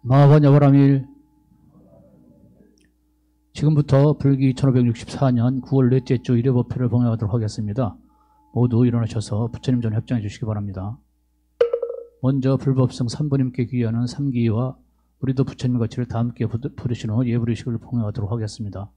마하번 여바라밀. 지금부터 불기 1564년 9월 넷째 주 일요법회를 봉행하도록 하겠습니다. 모두 일어나셔서 부처님 전에 협장해 주시기 바랍니다. 먼저 불법성 3부님께 귀하는 삼기와 우리도 부처님 가치를 다 함께 부르신 후 예불의식을 봉행하도록 하겠습니다.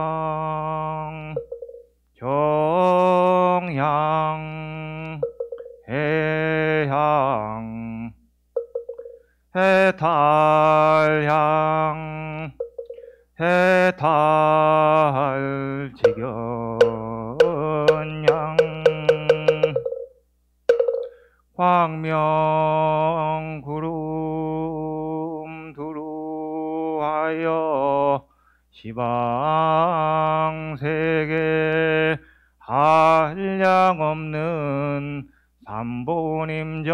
해향, 정향, 해향, 해탈향, 해탈직연향, 광명구름 두루하여 시방세계 한량없는 삼보님전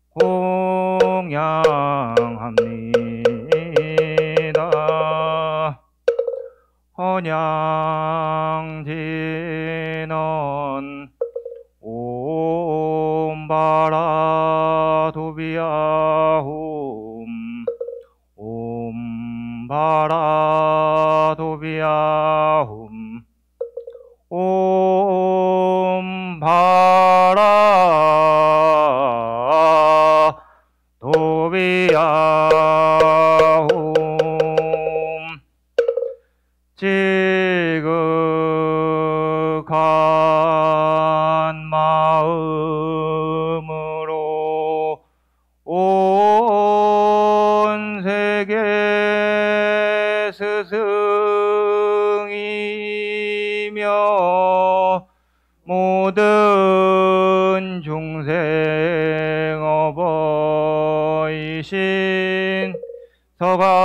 공양합니다. 헌양진언 옴바라도비아홈 옴바라도비아홈 옴바라도비아홈 지극한 마음으로 온 세계 스승이며 모든 중생 어버이신 서가모니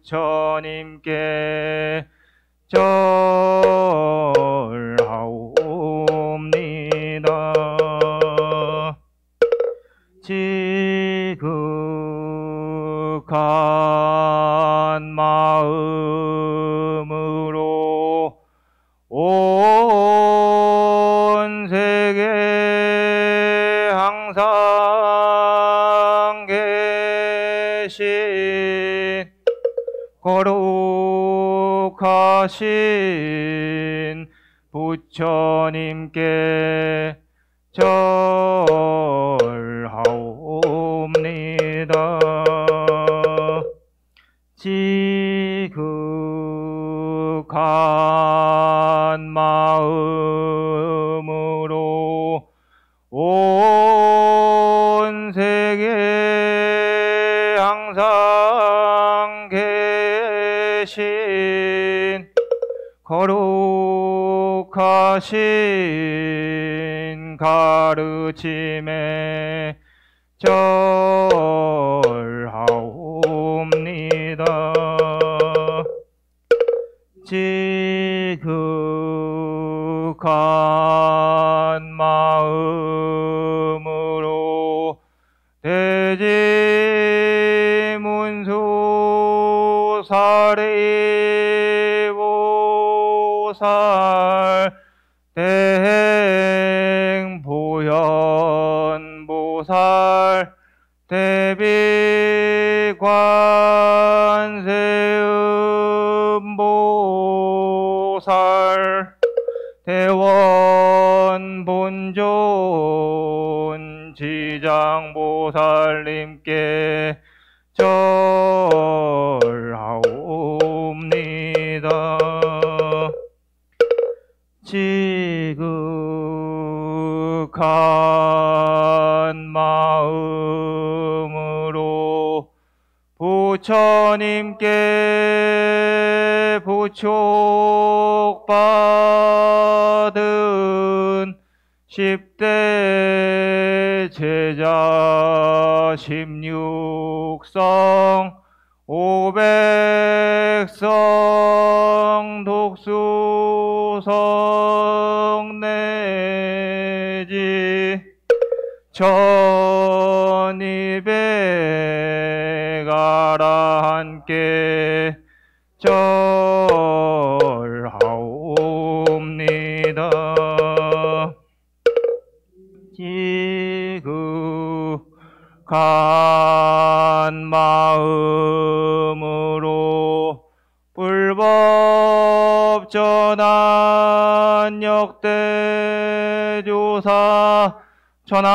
부처님께 절하옵니다. 지극한 마음으로 온 세계 항상 계신 거룩하신 부처님께 절하옵니다. 지극한 마음으로 온 세계 항상 계신 거룩하신 가르침에 절하옵니다. 지극한 마음으로 대지문수 사리보살 대행보현보살 대비관세음보살 대원본존 지장보살님께 절하옵니다. 지극한 마음으로 부처님께 부촉받은 10대 제자 16성 500성 독수성 내지 1200 아라한께 절하옵니다. 지극한 마음으로 불법 전한 역대조사 천하종사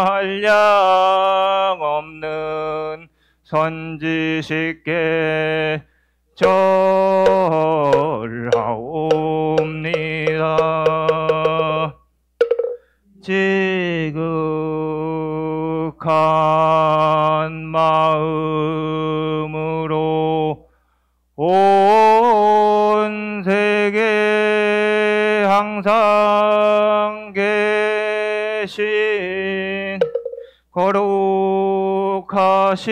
한량 없는 선지식께 절하옵니다. 지극한 마음으로 온 세계 항상 계신 거룩하신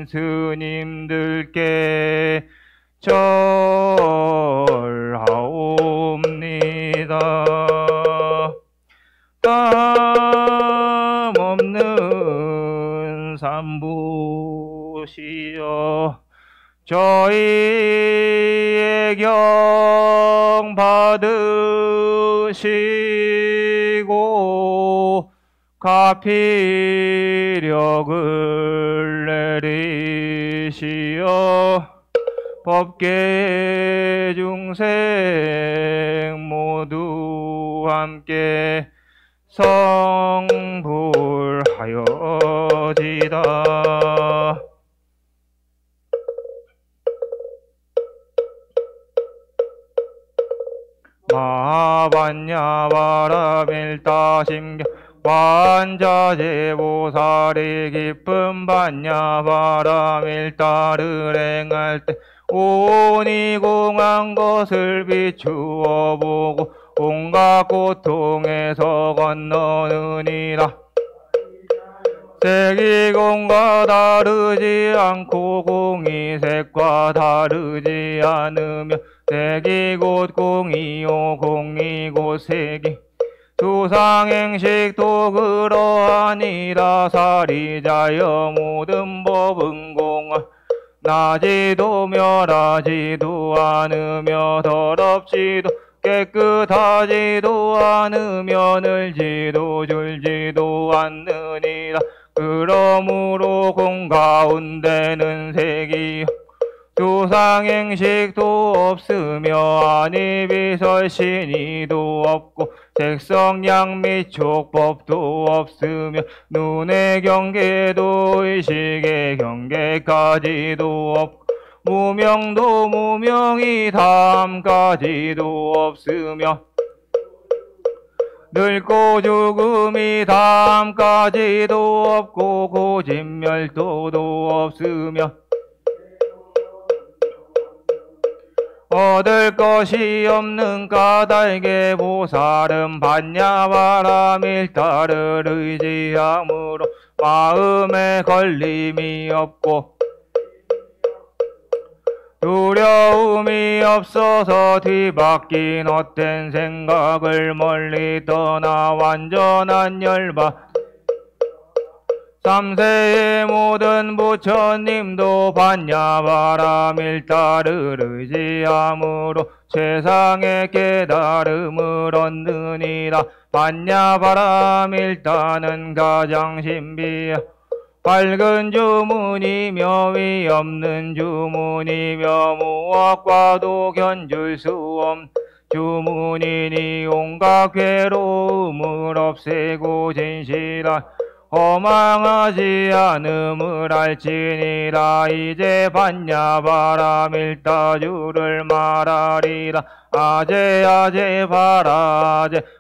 스님들께 절하옵니다. 땀 없는 삼부시여 저희의 경 받으시고 가피력을 내리시어 법계 중생 모두 함께 성불하여지다. 마반야바라밀다심경 완자제보살이 기쁨 반야바라밀다를 행할 때 온이 공한 것을 비추어 보고 온갖 고통에서 건너느니라. 색이 공과 다르지 않고 공이 색과 다르지 않으며 색이 곧 공이요 공이 곧 색이 수상행식도 그러하니라. 사리자여 모든 법은 공하 나지도 멸하지도 않으며 더럽지도 깨끗하지도 않으며 늘지도 줄지도 않느니라. 그러므로 공 가운데는 색이 수상행식도 없으며 안이비설신이도 없고 색성량 및 촉법도 없으며 눈의 경계도 의식의 경계까지도 없고 무명도 무명이 다함까지도 없으며 늙고 죽음이 다함까지도 없고 고진멸도도 없으며 얻을 것이 없는 까닭에 보살은 반야바라밀타를 의지함으로 마음에 걸림이 없고 두려움이 없어서 뒤바뀐 헛된 생각을 멀리 떠나 완전한 열반 삼세의 모든 부처님도 반야바라밀타를 의지함으로 세상의 깨달음을 얻느니라. 반야바라밀타는 가장 신비하 밝은 주문이며 위없는 주문이며 무엇과도 견줄 수 없는 주문이니 온갖 괴로움을 없애고 진실한 허망하지 않음을 알지니라. 이제 반야바라밀타주를 말하리라. 아제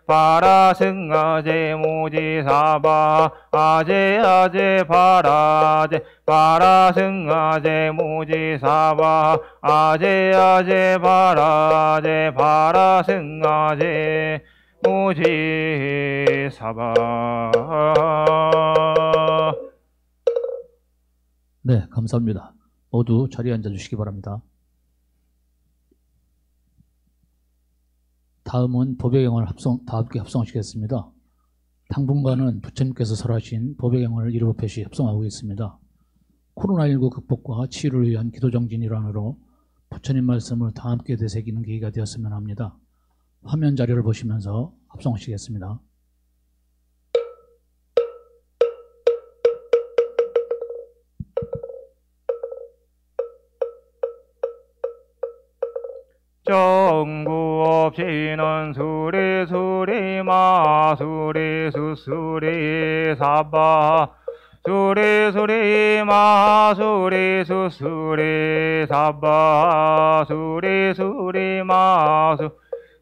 바라승아제 무지사바 아제 바라승아제 무지사바 아제 바라승아제 무지사바. 네, 감사합니다. 모두 자리에 앉아주시기 바랍니다. 다음은 법의경을 다 함께 합성하시겠습니다. 당분간은 부처님께서 설하신 법의경을 일곱회씩 합성하고 있습니다. 코로나19 극복과 치유를 위한 기도정진 일환으로 부처님 말씀을 다 함께 되새기는 계기가 되었으면 합니다. 화면 자료를 보시면서 합성하시겠습니다. 정구 없이는 수리 마수리 수수리 사바 수리 마수리 수수리 사바 수리 마수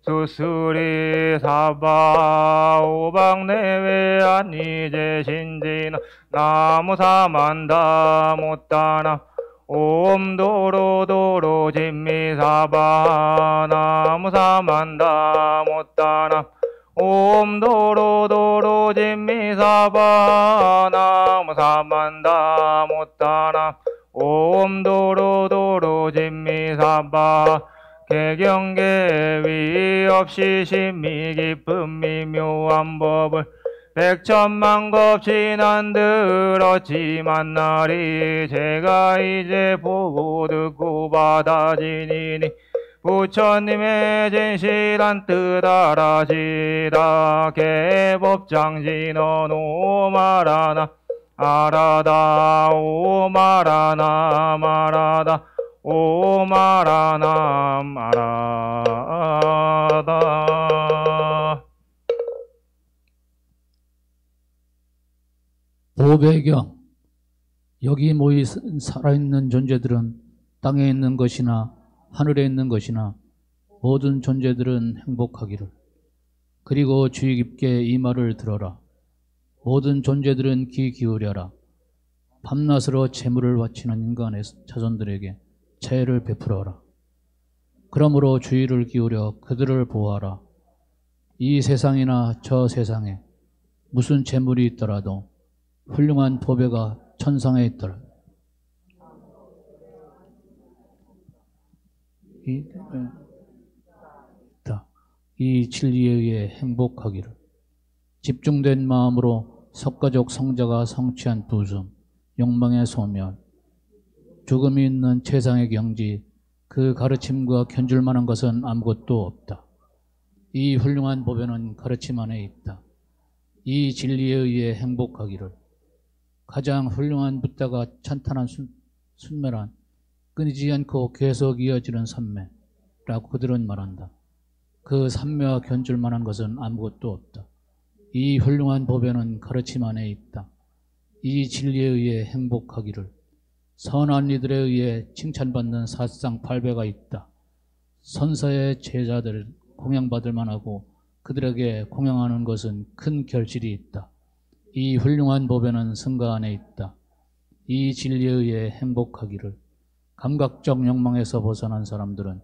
수수리 사바 오방내외 아니제 신지나 나무사만다 못다나 옴도로도로 진미사바 나무사만다 못다나 옴도로도로 진미사바 나무사만다 못다나 옴도로도로 진미사바 개경계 위 없이 심미 깊은 미묘한 법을 백천만 겁진한 들었지만 나리 제가 이제 보고 듣고 받아지니니 부처님의 진실한 뜻 알아지다. 개법장진언 오마라나 아라다 오마라나 마라다 오마라나 마라다. 보배경. 여기 모이 살아있는 존재들은 땅에 있는 것이나 하늘에 있는 것이나 모든 존재들은 행복하기를. 그리고 주의 깊게 이 말을 들어라. 모든 존재들은 귀 기울여라. 밤낮으로 재물을 바치는 인간의 자손들에게 재를 베풀어라. 그러므로 주의를 기울여 그들을 보호하라. 이 세상이나 저 세상에 무슨 재물이 있더라도 훌륭한 보배가 천상에 있더라. 이 진리에 의해 행복하기를. 집중된 마음으로 석가족 성자가 성취한 부승, 욕망의 소멸, 죽음이 있는 최상의 경지, 그 가르침과 견줄 만한 것은 아무것도 없다. 이 훌륭한 보배는 가르침 안에 있다. 이 진리에 의해 행복하기를. 가장 훌륭한 붓다가 찬탄한 순매란 끊이지 않고 계속 이어지는 산매라고 그들은 말한다. 그 산매와 견줄 만한 것은 아무것도 없다. 이 훌륭한 보배는 가르침 안에 있다. 이 진리에 의해 행복하기를. 선한 이들에 의해 칭찬받는 사상 8배가 있다. 선사의 제자들 공양받을 만하고 그들에게 공양하는 것은 큰 결실이 있다. 이 훌륭한 보배는 승가 안에 있다. 이 진리에 의해 행복하기를. 감각적 욕망에서 벗어난 사람들은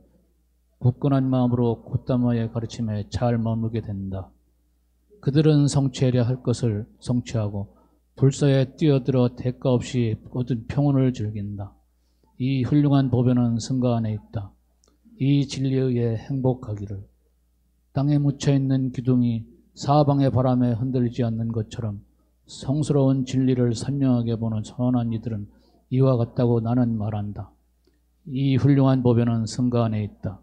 굳건한 마음으로 곶담화의 가르침에 잘 머무르게 된다. 그들은 성취하려 할 것을 성취하고 불사에 뛰어들어 대가 없이 얻은 평온을 즐긴다. 이 훌륭한 보배는 승가 안에 있다. 이 진리에 의해 행복하기를. 땅에 묻혀있는 기둥이 사방의 바람에 흔들리지 않는 것처럼 성스러운 진리를 선명하게 보는 선한 이들은 이와 같다고 나는 말한다. 이 훌륭한 보배는 승가 안에 있다.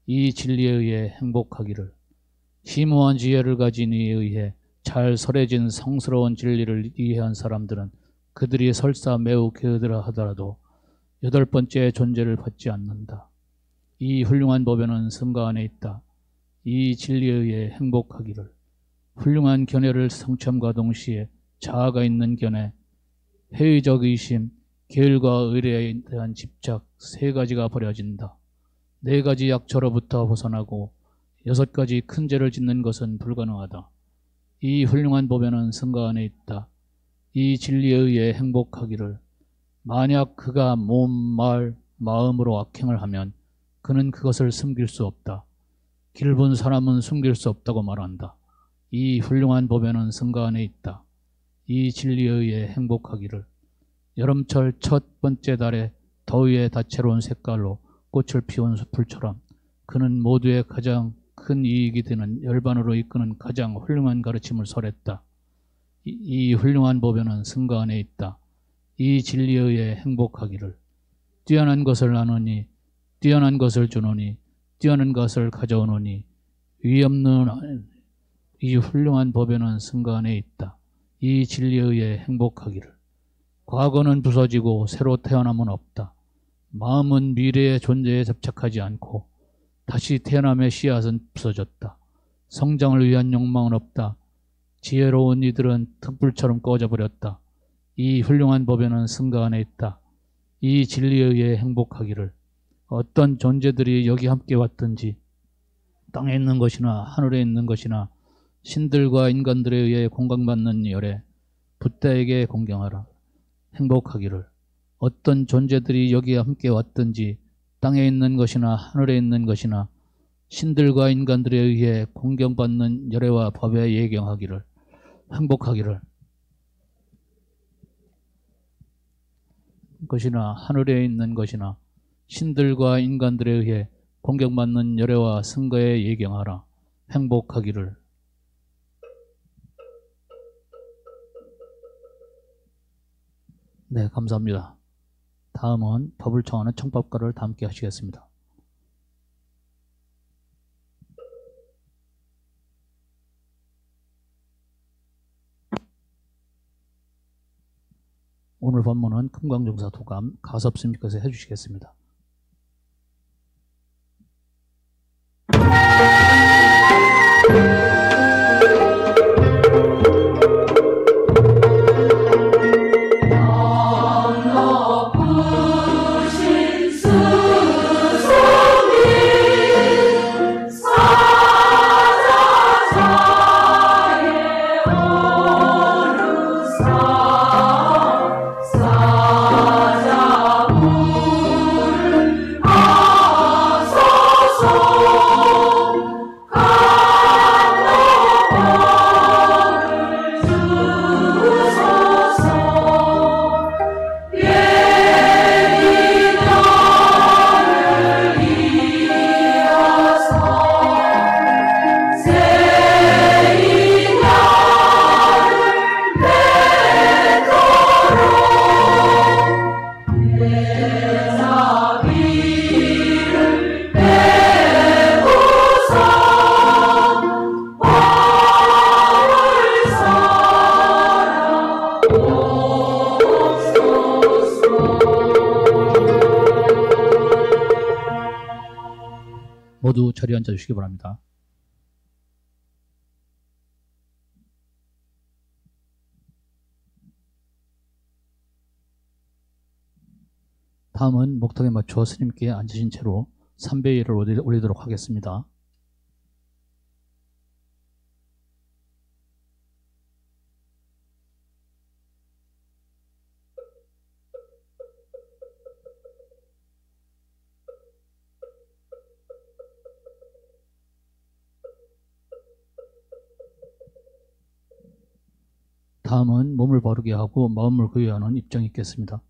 이 진리에 의해 행복하기를. 심오한 지혜를 가진 이에 의해 잘 설해진 성스러운 진리를 이해한 사람들은 그들이 설사 매우 게으르다 하더라도 8번째 존재를 받지 않는다. 이 훌륭한 보배는 승가 안에 있다. 이 진리에 의해 행복하기를. 훌륭한 견해를 성취함과 동시에 자아가 있는 견해, 회의적 의심, 계율과 의뢰에 대한 집착 3가지가 버려진다. 4가지 약초로부터 벗어나고 6가지 큰 죄를 짓는 것은 불가능하다. 이 훌륭한 보배는 승가 안에 있다. 이 진리에 의해 행복하기를. 만약 그가 몸, 말, 마음으로 악행을 하면 그는 그것을 숨길 수 없다. 길본 사람은 숨길 수 없다고 말한다. 이 훌륭한 보배는 승가 안에 있다. 이 진리에 의해 행복하기를. 여름철 첫 번째 달에 더위에 다채로운 색깔로 꽃을 피운 풀처럼 그는 모두의 가장 큰 이익이 되는 열반으로 이끄는 가장 훌륭한 가르침을 설했다. 이 훌륭한 보배는 승가 안에 있다. 이 진리에 의해 행복하기를. 뛰어난 것을 나누니, 뛰어난 것을 주노니, 뛰어난 것을 가져오노니, 위없는 이 훌륭한 보배는 승가 안에 있다. 이 진리에 의해 행복하기를. 과거는 부서지고 새로 태어남은 없다. 마음은 미래의 존재에 접착하지 않고 다시 태어남의 씨앗은 부서졌다. 성장을 위한 욕망은 없다. 지혜로운 이들은 등불처럼 꺼져버렸다. 이 훌륭한 보배는 승가 안에 있다. 이 진리에 의해 행복하기를. 어떤 존재들이 여기 함께 왔든지 땅에 있는 것이나 하늘에 있는 것이나 신들과 인간들에 의해 공경받는 열에 붓다에게 공경하라. 행복하기를. 어떤 존재들이 여기에 함께 왔든지 땅에 있는 것이나 하늘에 있는 것이나 신들과 인간들에 의해 공경받는 열애와 법에 예경하기를. 행복하기를. 것이나 하늘에 있는 것이나 신들과 인간들에 의해 공경받는 열애와 승거에 예경하라. 행복하기를. 네, 감사합니다. 다음은 법을 청하는 청법가를 함께 하시겠습니다. 오늘 법문은 금강정사 도감 가섭스님께서 해주시겠습니다. 모두 자리에 앉아 주시기 바랍니다. 다음은 목탁에 맞춰 스님께 앉으신 채로 삼배일을 올리도록 하겠습니다. 다음은 몸을 바르게 하고 마음을 구애하는 입장이 있겠습니다.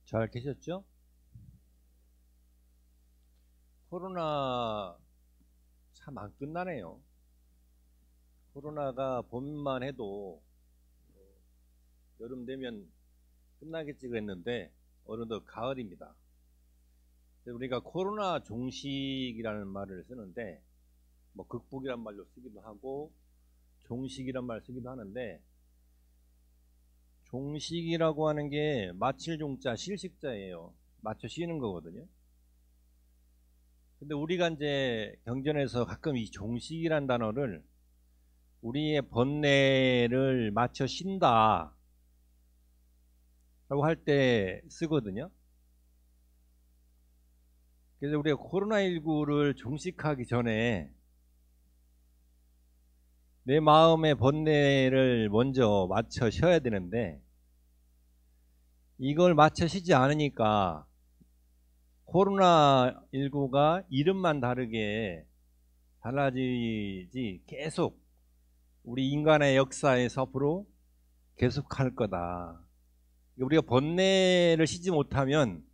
잘 계셨죠? 코로나 참 안 끝나네요. 코로나가 봄만 해도 여름 되면 끝나겠지 그랬는데 어느덧 가을입니다. 우리가 코로나 종식이라는 말을 쓰는데 뭐 극복이란 말로 쓰기도 하고 종식이란 말 쓰기도 하는데, 종식이라고 하는 게 마칠 종자 실식자예요. 맞춰 쉬는 거거든요. 근데 우리가 이제 경전에서 가끔 이 종식이란 단어를 우리의 번뇌를 맞춰 쉰다 라고 할 때 쓰거든요. 그래서 우리가 코로나19를 종식하기 전에 내 마음의 번뇌를 먼저 맞춰 쉬어야 되는데, 이걸 맞춰 쉬지 않으니까 코로나19가 이름만 다르게 달라지지 계속 우리 인간의 역사에서 앞으로 계속 할 거다. 우리가 번뇌를 쉬지 못하면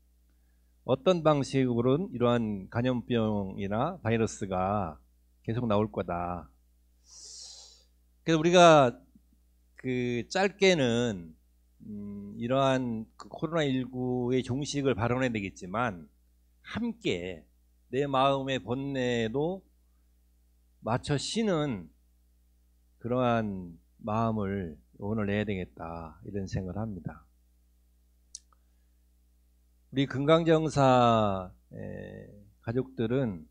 어떤 방식으로는 이러한 감염병이나 바이러스가 계속 나올 거다. 그래서 우리가 짧게는 이러한 코로나19의 종식을 발언해야 되겠지만, 함께 내 마음의 번뇌도 맞춰 쉬는 그러한 마음을 오늘 내야 되겠다, 이런 생각을 합니다. 우리 금강정사 가족들은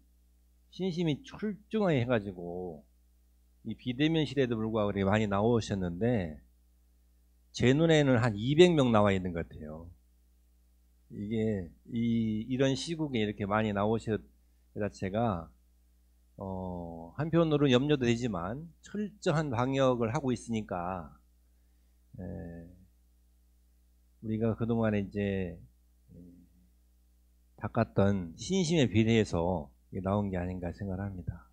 신심이 출중하게 해가지고 이 비대면 시대에도 불구하고 이렇게 많이 나오셨는데, 제 눈에는 한 200명 나와 있는 것 같아요. 이게 이런 시국에 이렇게 많이 나오셨 자체가 한편으로는 염려도 되지만 철저한 방역을 하고 있으니까 우리가 그동안에 이제 닦았던 신심에 비례해서 나온 게 아닌가 생각합니다.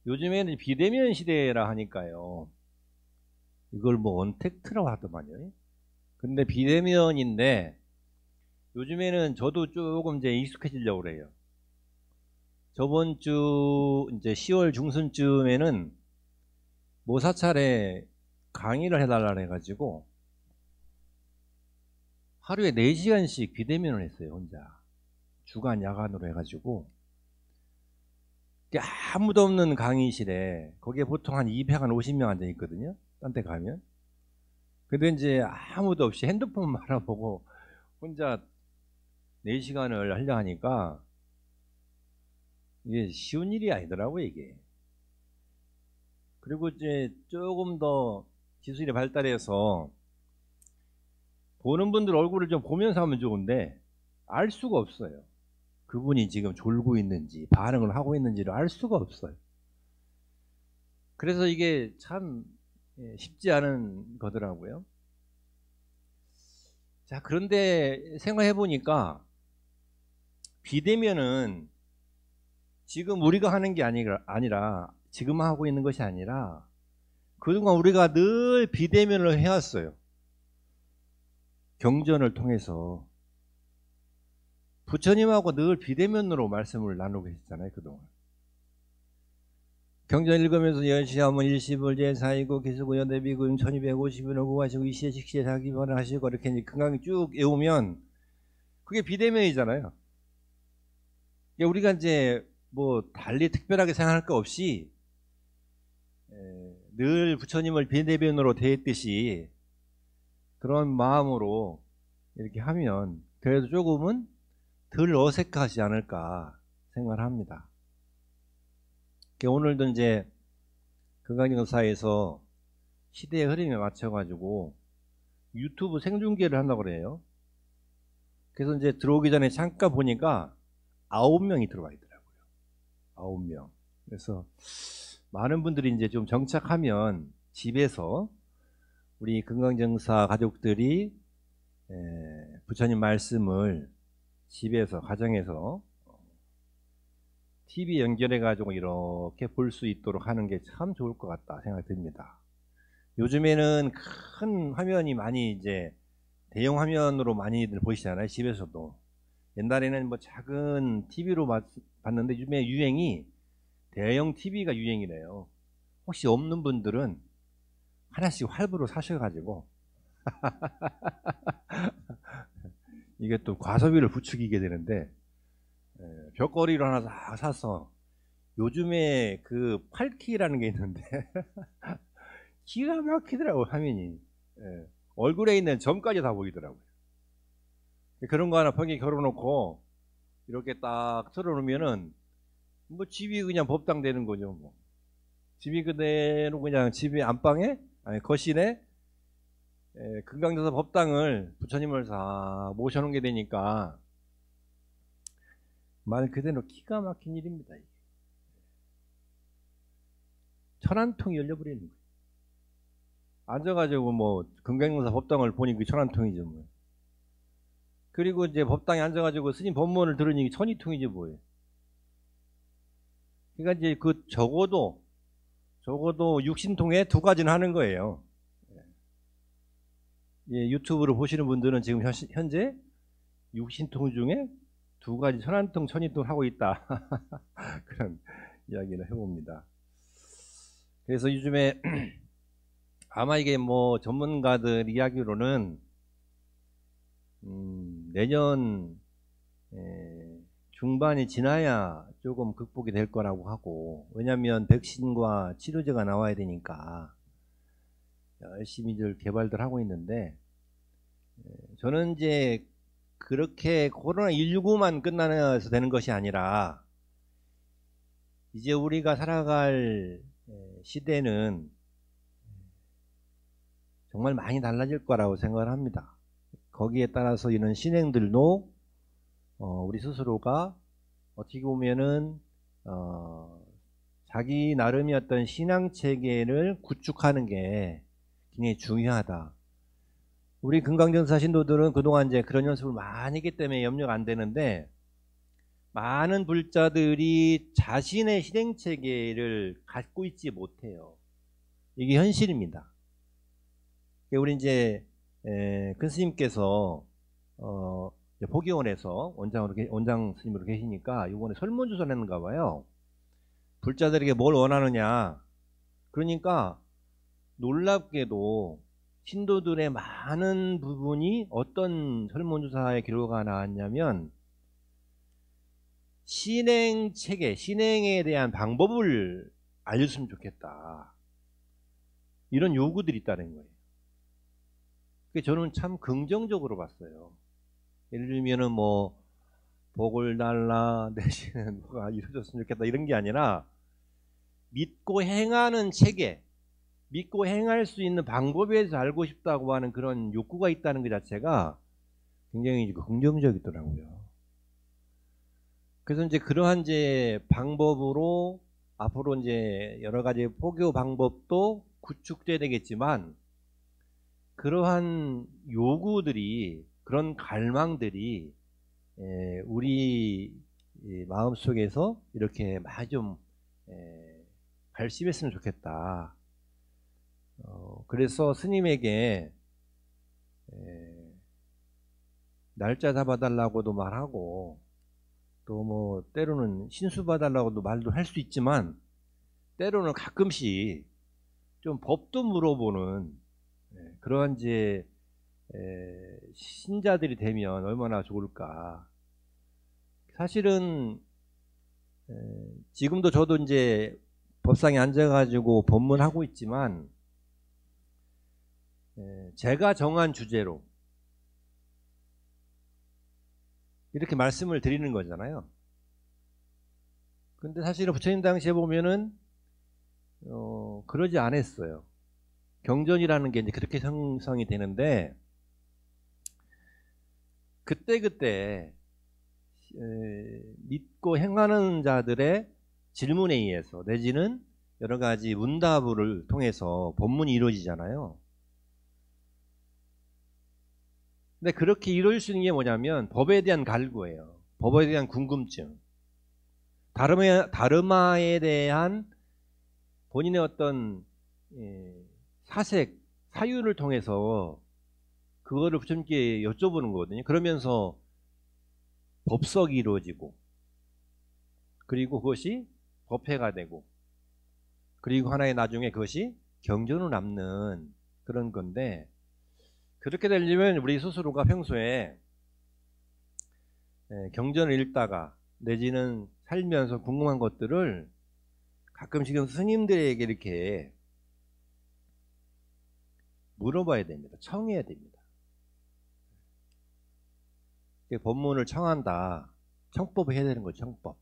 요즘에는 비대면 시대라 하니까요, 이걸 뭐 언택트라고 하더만요. 근데 비대면인데 요즘에는 저도 조금 이제 익숙해지려고 그래요. 저번 주 이제 10월 중순쯤에는 모사찰에 강의를 해달라 해가지고 하루에 4시간씩 비대면을 했어요. 혼자 주간 야간으로 해가지고, 아무도 없는 강의실에 거기에 보통 한 250명 앉아 있거든요. 딴 데 가면. 근데 이제 아무도 없이 핸드폰 바라보고 혼자 4시간을 하려 하니까 이게 쉬운 일이 아니더라고요, 이게. 그리고 이제 조금 더 기술이 발달해서 보는 분들 얼굴을 좀 보면서 하면 좋은데 알 수가 없어요. 그분이 지금 졸고 있는지 반응을 하고 있는지를 알 수가 없어요. 그래서 이게 참 쉽지 않은 거더라고요. 자, 그런데 생각해 보니까 비대면은 지금 우리가 하는 게 아니라 지금 하고 있는 것이 아니라 그동안 우리가 늘 비대면을 해왔어요. 경전을 통해서 부처님하고 늘 비대면으로 말씀을 나누고 계셨잖아요, 그동안. 경전 읽으면서 연시하면 일시불 제사이고 기수고 연대비고 1250일 구하시고 이시에 식시에 자기번을 하시고 이렇게 금강이 쭉 외우면 그게 비대면이잖아요. 우리가 이제 뭐 달리 특별하게 생각할 거 없이 늘 부처님을 비대면으로 대했듯이 그런 마음으로 이렇게 하면 그래도 조금은 덜 어색하지 않을까 생각을 합니다. 오늘도 이제 금강정사에서 시대의 흐름에 맞춰가지고 유튜브 생중계를 한다고 그래요. 그래서 이제 들어오기 전에 잠깐 보니까 9명이 들어와 있더라고요. 9명. 그래서 많은 분들이 이제 좀 정착하면 집에서 우리 금강정사 가족들이 부처님 말씀을 집에서 가정에서 TV 연결해 가지고 이렇게 볼 수 있도록 하는 게 참 좋을 것 같다 생각이 듭니다. 요즘에는 큰 화면이 많이 이제 대형 화면으로 많이들 보시잖아요, 집에서도. 옛날에는 뭐 작은 TV로 봤는데 요즘에 유행이 대형 TV가 유행이래요. 혹시 없는 분들은 하나씩 할부로 사셔가지고 이게 또 과소비를 부추기게 되는데 벽걸이로 하나 다 사서 요즘에 그 8K라는 게 있는데 기가 막히더라고요, 화면이. 얼굴에 있는 점까지 다 보이더라고요. 그런 거 하나 벽에 걸어놓고 이렇게 딱 틀어놓으면은 뭐 집이 그냥 법당 되는 거죠. 뭐 집이 그대로 그냥 집의 안방에 아니 거실에 금강정사 법당을 부처님을 다 모셔놓은 게 되니까 말 그대로 기가 막힌 일입니다. 이게. 천안통이 열려버리는 거예요. 앉아가지고 뭐 금강정사 법당을 보니 그 천안통이죠 뭐. 그리고 이제 법당에 앉아가지고 스님 법문을 들으니 천이통이지 뭐예요. 그러니까 이제 그 적어도 육신통에 2가지는 하는 거예요. 예, 유튜브로 보시는 분들은 지금 현재 육신통 중에 2가지 천안통, 천이통을 하고 있다. 그런 이야기를 해봅니다. 그래서 요즘에 아마 이게 뭐 전문가들 이야기로는 내년 중반이 지나야 조금 극복이 될 거라고 하고, 왜냐하면 백신과 치료제가 나와야 되니까 열심히들 개발들 하고 있는데, 저는 이제 그렇게 코로나19만 끝나서 되는 것이 아니라 이제 우리가 살아갈 시대는 정말 많이 달라질 거라고 생각을 합니다. 거기에 따라서 이런 신행들도 우리 스스로가 어떻게 보면은 자기 나름의 어떤 신앙 체계를 구축하는 게 굉장히 중요하다. 우리 금강정사 신도들은 그동안 이제 그런 연습을 많이 했기 때문에 염려가 안 되는데, 많은 불자들이 자신의 신행 체계를 갖고 있지 못해요. 이게 현실입니다. 우리 이제 큰 스님께서 포기원에서 원장 스님으로 계시니까 이번에 설문조사를 했는가 봐요. 불자들에게 뭘 원하느냐. 그러니까 놀랍게도 신도들의 많은 부분이 어떤 설문조사의 결과가 나왔냐면 신행 체계, 신행에 대한 방법을 알려줬으면 좋겠다. 이런 요구들이 있다는 거예요. 저는 참 긍정적으로 봤어요. 예를 들면은 뭐 복을 달라 내지는 뭐가 이루어졌으면 좋겠다 이런 게 아니라 믿고 행하는 체계, 믿고 행할 수 있는 방법에 대해서 알고 싶다고 하는 그런 욕구가 있다는 것 자체가 굉장히 긍정적이더라고요. 그래서 이제 그러한 이제 방법으로 앞으로 이제 여러 가지 포교 방법도 구축돼야 되겠지만, 그러한 요구들이, 그런 갈망들이 우리 마음속에서 이렇게 많이 좀 발심했으면 좋겠다. 그래서 스님에게 날짜 잡아달라고도 말하고, 또 뭐 때로는 신수 봐달라고도 말도 할 수 있지만, 때로는 가끔씩 좀 법도 물어보는 그러한 이제 신자들이 되면 얼마나 좋을까. 사실은 지금도 저도 이제 법상에 앉아가지고 법문하고 있지만, 제가 정한 주제로 이렇게 말씀을 드리는 거잖아요. 근데 사실은 부처님 당시에 보면은 그러지 않았어요. 경전이라는 게 이제 그렇게 형성이 되는데, 그때그때 믿고 행하는 자들의 질문에 의해서 내지는 여러 가지 문답을 통해서 법문이 이루어지잖아요. 근데 그렇게 이룰 수 있는 게 뭐냐면 법에 대한 갈구예요. 법에 대한 궁금증, 다르마에 대한 본인의 어떤 사색, 사유를 통해서 그거를 부처님께 여쭤보는 거거든요. 그러면서 법석이 이루어지고, 그리고 그것이 법회가 되고, 그리고 하나의 나중에 그것이 경전으로 남는 그런 건데, 그렇게 되려면 우리 스스로가 평소에 경전을 읽다가 내지는 살면서 궁금한 것들을 가끔씩은 스님들에게 이렇게 물어봐야 됩니다. 청해야 됩니다. 법문을 청한다. 청법을 해야 되는 거죠. 청법.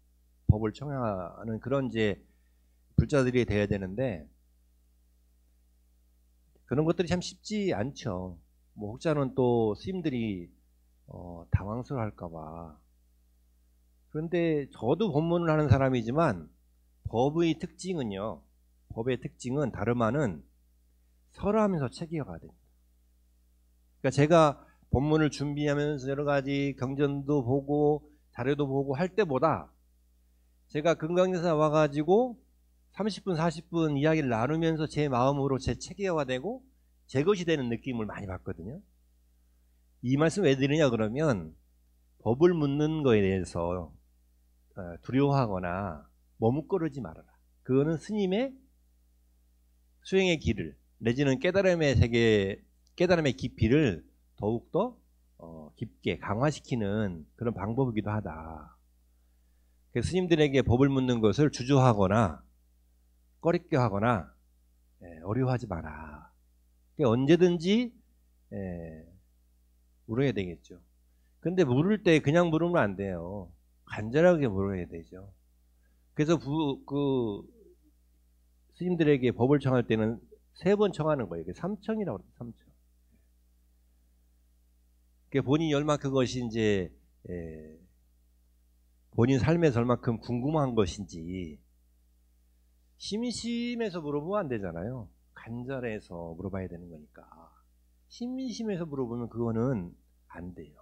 법을 청하는 그런 이제 불자들이 돼야 되는데, 그런 것들이 참 쉽지 않죠. 뭐 혹자는 또 스님들이 당황스러워할까봐. 그런데 저도 법문을 하는 사람이지만 법의 특징은요, 법의 특징은 다르마는 설하면서 체계화가 됩니다. 그러니까 제가 법문을 준비하면서 여러 가지 경전도 보고 자료도 보고 할 때보다, 제가 금강연사 와가지고 30분 40분 이야기를 나누면서 제 마음으로 제 체계화되고 제 것이 되는 느낌을 많이 받거든요. 이 말씀 왜 드리냐 그러면, 법을 묻는 거에 대해서 두려워하거나 머뭇거리지 말아라. 그거는 스님의 수행의 길을 내지는 깨달음의 세계, 깨달음의 깊이를 더욱더 깊게 강화시키는 그런 방법이기도 하다. 그래서 스님들에게 법을 묻는 것을 주저하거나 꺼리껴 하거나 어려워하지 마라. 언제든지 물어야 되겠죠. 근데 물을 때 그냥 물으면 안 돼요. 간절하게 물어야 되죠. 그래서 스님들에게 법을 청할 때는 3번 청하는 거예요. 3청이라고 그래요. 3청. 본인이 얼마 그것이 이제 본인 삶에서 얼마큼 궁금한 것인지 심심해서 물어보면 안 되잖아요. 간절해서 물어봐야 되는 거니까. 심심해서 물어보면 그거는 안 돼요.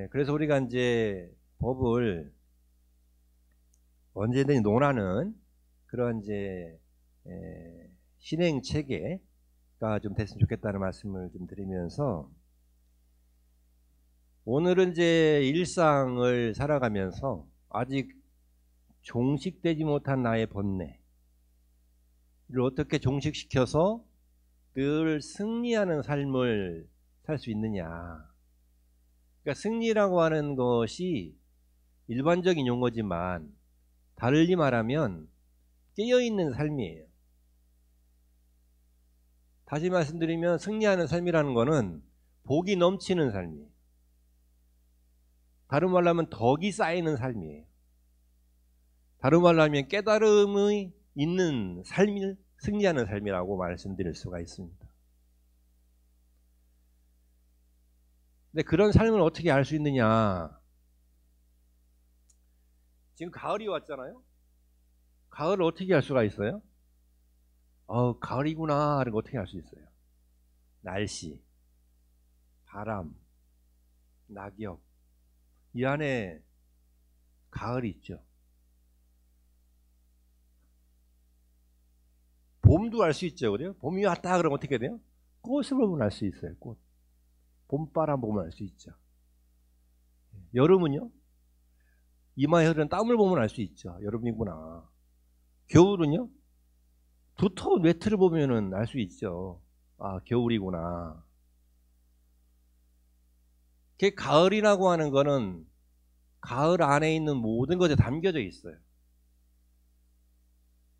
그래서 우리가 이제 법을 언제든지 논하는 그런 이제 신행 체계가 좀 됐으면 좋겠다는 말씀을 좀 드리면서, 오늘은 이제 일상을 살아가면서 아직 종식되지 못한 나의 번뇌를 어떻게 종식시켜서 늘 승리하는 삶을 살 수 있느냐. 그러니까 승리라고 하는 것이 일반적인 용어지만 달리 말하면 깨어있는 삶이에요. 다시 말씀드리면 승리하는 삶이라는 거는 복이 넘치는 삶이에요. 다른 말로 하면 덕이 쌓이는 삶이에요. 다른 말로 하면 깨달음이 있는 삶이 승리하는 삶이라고 말씀드릴 수가 있습니다. 근데 그런 삶을 어떻게 알 수 있느냐? 지금 가을이 왔잖아요. 가을을 어떻게 알 수가 있어요? 가을이구나 하는 거 어떻게 알 수 있어요? 날씨, 바람, 낙엽, 이 안에 가을이 있죠. 봄도 알 수 있죠. 그래요? 봄이 왔다 그러면 어떻게 돼요? 꽃을 보면 알 수 있어요. 꽃. 봄바람 보면 알 수 있죠. 여름은요? 이마에 흐르는 땀을 보면 알 수 있죠. 여름이구나. 겨울은요? 두터운 외투를 보면은 알 수 있죠. 아, 겨울이구나. 그 가을이라고 하는 거는 가을 안에 있는 모든 것에 담겨져 있어요.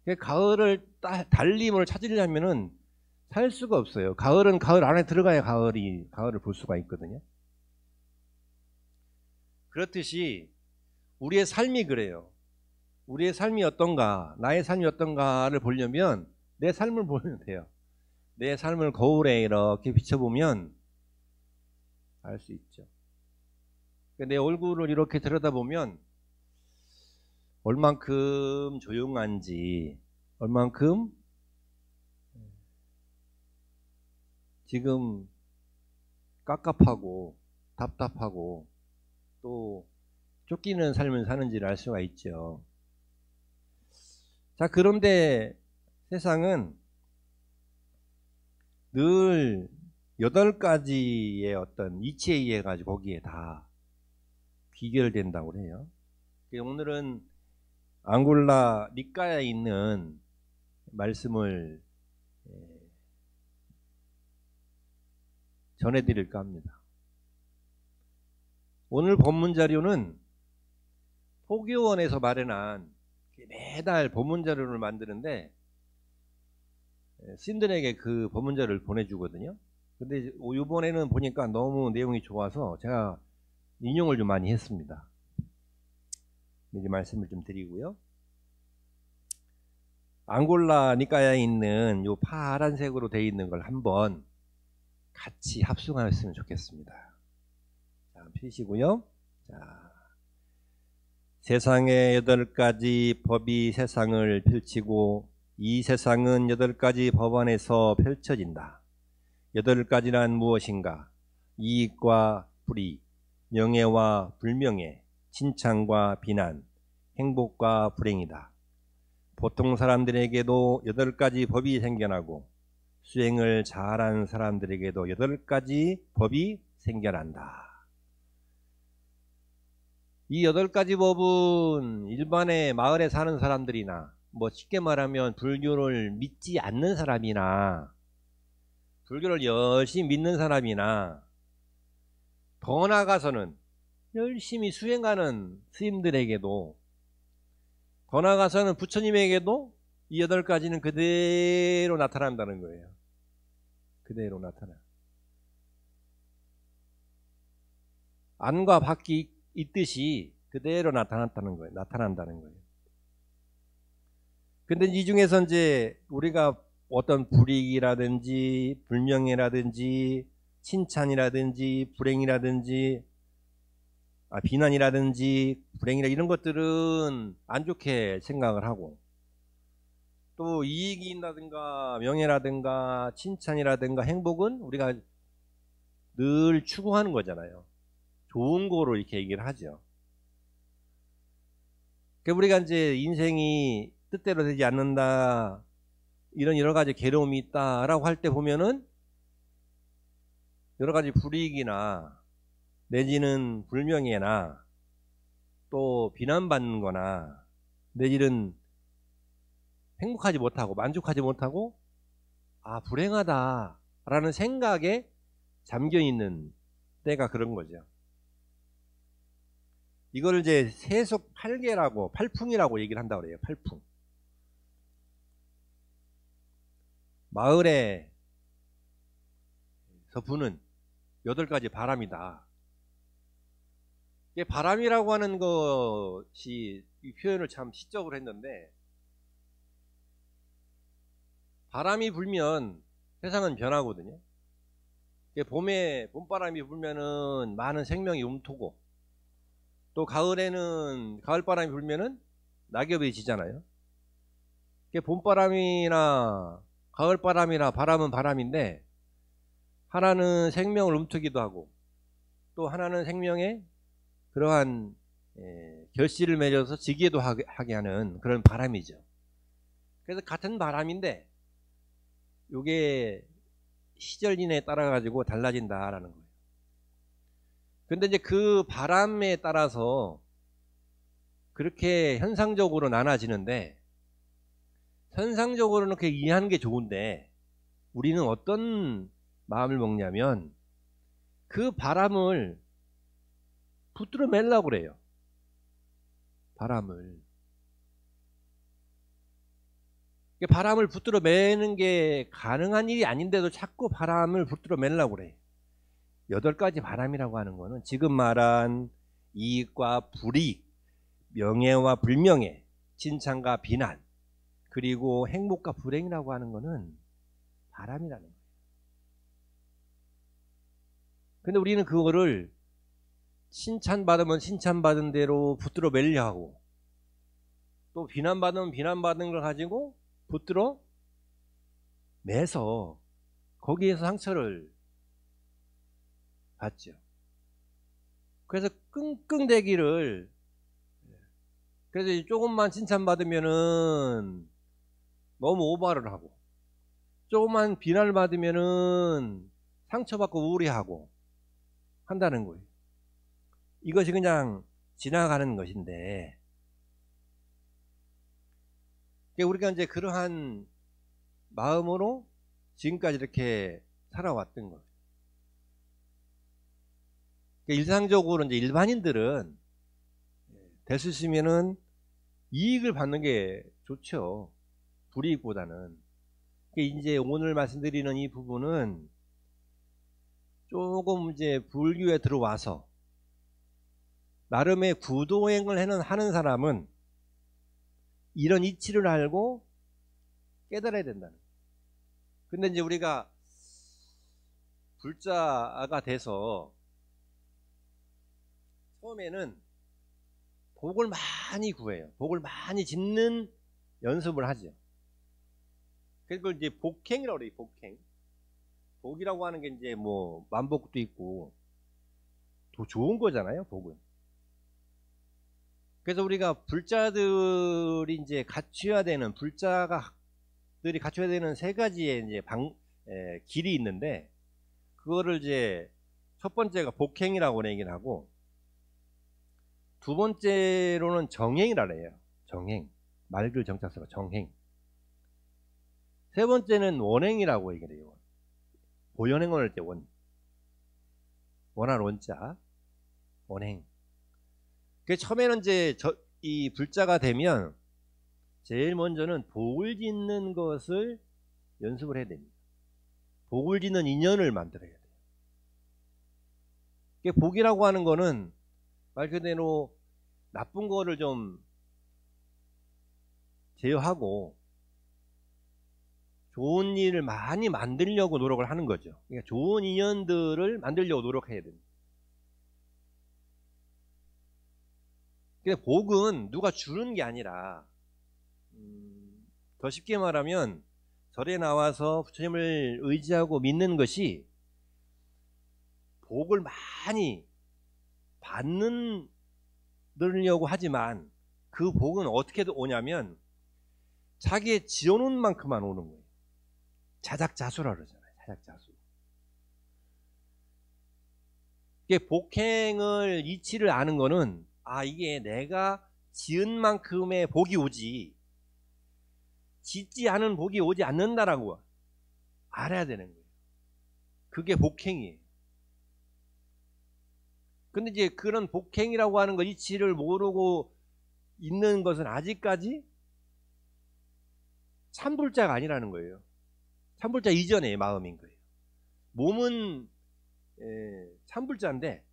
그 가을을 달림을 찾으려면은 살 수가 없어요. 가을은 가을 안에 들어가야 가을을 볼 수가 있거든요. 그렇듯이 우리의 삶이 그래요. 우리의 삶이 어떤가, 나의 삶이 어떤가를 보려면 내 삶을 보면 돼요. 내 삶을 거울에 이렇게 비춰보면 알 수 있죠. 내 얼굴을 이렇게 들여다보면 얼만큼 조용한지, 얼만큼 지금 깝깝하고 답답하고 또 쫓기는 삶을 사는지를 알 수가 있죠. 자, 그런데 세상은 늘 8가지의 어떤 이치에 의해 가지고 거기에 다 귀결된다고 해요. 오늘은 앙골라 니까야에 있는 말씀을 전해드릴까 합니다. 오늘 본문 자료는 포교원에서 마련한 매달 본문 자료를 만드는데 스님들에게 그 본문 자료를 보내주거든요. 근데 이번에는 보니까 너무 내용이 좋아서 제가 인용을 좀 많이 했습니다. 이제 말씀을 좀 드리고요. 앙골라 니까야에 있는 요 파란색으로 되어 있는 걸 한번 같이 합성하였으면 좋겠습니다. 자, 펴시고요. 자, 세상의 8가지 법이 세상을 펼치고 이 세상은 8가지 법 안에서 펼쳐진다. 8가지란 무엇인가? 이익과 불이익, 명예와 불명예, 칭찬과 비난, 행복과 불행이다. 보통 사람들에게도 8가지 법이 생겨나고 수행을 잘한 사람들에게도 8가지 법이 생겨난다. 이 8가지 법은 일반의 마을에 사는 사람들이나 쉽게 말하면 불교를 믿지 않는 사람이나 불교를 열심히 믿는 사람이나 더 나아가서는 열심히 수행하는 스님들에게도 더 나아가서는 부처님에게도 이 8가지는 그대로 나타난다는 거예요. 그대로 나타나. 안과 밖이 있듯이 그대로 나타난다는 거예요. 근데 이 중에서 이제 우리가 어떤 불이익이라든지 불명예라든지 칭찬이라든지 불행이라든지 비난이라든지 불행이라 이런 것들은 안 좋게 생각을 하고 또 이익이 있다든가 명예라든가 칭찬이라든가 행복은 우리가 늘 추구하는 거잖아요. 좋은 거로 이렇게 얘기를 하죠. 그러니까 우리가 이제 인생이 뜻대로 되지 않는다, 이런 여러 가지 괴로움이 있다라고 할 때 보면은 여러 가지 불이익이나 내지는 불명예나 또 비난받는 거나 내지는 행복하지 못하고 만족하지 못하고 불행하다라는 생각에 잠겨 있는 때가 그런 거죠. 이걸 이제 세속 팔계라고, 팔풍이라고 얘기를 한다고 그래요. 팔풍. 마을에 부는 8가지 바람이다. 이게 바람이라고 하는 것이 이 표현을 참 시적으로 했는데, 바람이 불면 세상은 변하거든요. 봄바람이 불면은 많은 생명이 움트고, 또 가을에는 가을바람이 불면은 낙엽이 지잖아요. 봄바람이나 가을바람이나 바람은 바람인데, 하나는 생명을 움트기도 하고, 또 하나는 생명에 그러한 결실을 맺어서 지기도 하게 하는 그런 바람이죠. 그래서 같은 바람인데 이게 시절인에 따라 가지고 달라진다라는 거예요. 근데 이제 그 바람에 따라서 그렇게 현상적으로 나눠지는데, 현상적으로는 그렇게 이해하는 게 좋은데, 우리는 어떤 마음을 먹냐면 그 바람을 붙들어 매려고 그래요. 바람을 붙들어 매는 게 가능한 일이 아닌데도 자꾸 바람을 붙들어 매려고 그래요. 8가지 바람이라고 하는 거는 지금 말한 이익과 불이익, 명예와 불명예, 칭찬과 비난, 그리고 행복과 불행이라고 하는 거는 바람이라는 거예요. 근데 우리는 그거를 칭찬받으면 칭찬받은 대로 붙들어 매려 하고, 또 비난받으면 비난받은 걸 가지고 붙들어 매서 거기에서 상처를 받죠. 그래서 끙끙대기를, 그래서 조금만 칭찬받으면은 너무 오버를 하고, 조금만 비난을 받으면은 상처받고 우울해하고 한다는 거예요. 이것이 그냥 지나가는 것인데, 우리가 이제 그러한 마음으로 지금까지 이렇게 살아왔던 거예요. 일상적으로 이제 일반인들은 될 수 있으면은 이익을 받는 게 좋죠. 불이익보다는. 이제 오늘 말씀드리는 이 부분은 조금 이제 불교에 들어와서 나름의 구도행을 하는 사람은 이런 이치를 알고 깨달아야 된다는 거예요. 근데 이제 우리가 불자가 돼서 처음에는 복을 많이 구해요. 복을 많이 짓는 연습을 하죠. 그걸 이제 복행이라고 그래요. 복행. 복이라고 하는 게 이제 뭐 만복도 있고 더 좋은 거잖아요. 복은. 그래서 우리가 불자들이 이제 갖춰야 되는, 불자들이 갖춰야 되는 3가지의 이제 길이 있는데, 그거를 이제 첫 번째가 복행이라고 얘기를 하고, 두 번째로는 정행이라고 해요. 정행. 말글 정자서가 정행. 세 번째는 원행이라고 얘기를 해요. 보현행을 할 때 원할 원자. 원행. 처음에는 이제 이 불자가 되면 제일 먼저는 복을 짓는 것을 연습을 해야 됩니다. 복을 짓는 인연을 만들어야 돼요. 복이라고 하는 거는 말 그대로 나쁜 거를 좀 제어하고 좋은 일을 많이 만들려고 노력을 하는 거죠. 그러니까 좋은 인연들을 만들려고 노력해야 됩니다. 근데 복은 누가 주는 게 아니라, 더 쉽게 말하면 절에 나와서 부처님을 의지하고 믿는 것이 복을 많이 받으려고 하지만, 그 복은 어떻게 오냐면 자기의 지어놓은 만큼만 오는 거예요. 자작자수라 그러잖아요. 자작자수. 이게 복행을 이치를 아는 거는, 이게 내가 지은 만큼의 복이 오지 짓지 않은 복이 오지 않는다라고 알아야 되는 거예요. 그게 복행이에요. 근데 이제 그런 복행이라고 하는 거 이치를 모르고 있는 것은 아직까지 참불자가 아니라는 거예요. 참불자 이전의 마음인 거예요. 몸은 참불자인데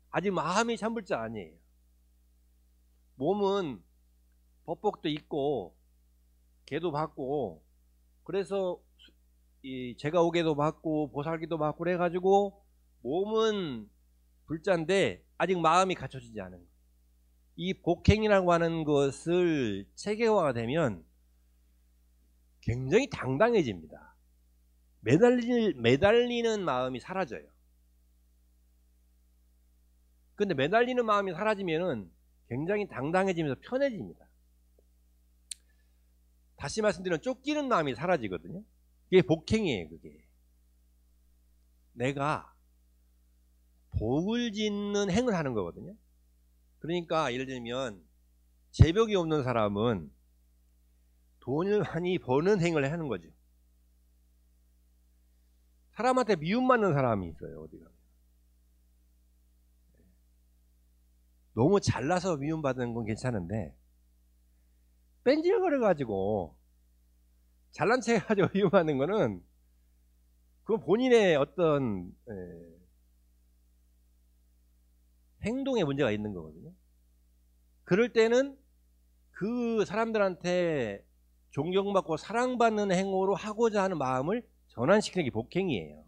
아직 마음이 참불자 아니에요. 몸은 법복도 있고 개도 받고 그래서 이 제가 오게도 받고 보살기도 받고 그래가지고 몸은 불자인데 아직 마음이 갖춰지지 않은 거예요. 이 복행이라고 하는 것을 체계화가 되면 굉장히 당당해집니다. 매달리는 마음이 사라져요. 근데 매달리는 마음이 사라지면은 굉장히 당당해지면서 편해집니다. 다시 말씀드리면 쫓기는 마음이 사라지거든요. 그게 복행이에요. 그게 내가 복을 짓는 행을 하는 거거든요. 그러니까 예를 들면 재벽이 없는 사람은 돈을 많이 버는 행을 하는 거죠. 사람한테 미움받는 사람이 있어요. 어디 가면 너무 잘나서 미움받는 건 괜찮은데 뺀질거려 가지고 잘난 체 가지고 미움받는 거는 그건 본인의 어떤 행동에 문제가 있는 거거든요. 그럴 때는 그 사람들한테 존경받고 사랑받는 행위로 하고자 하는 마음을 전환시키는 게 복행이에요.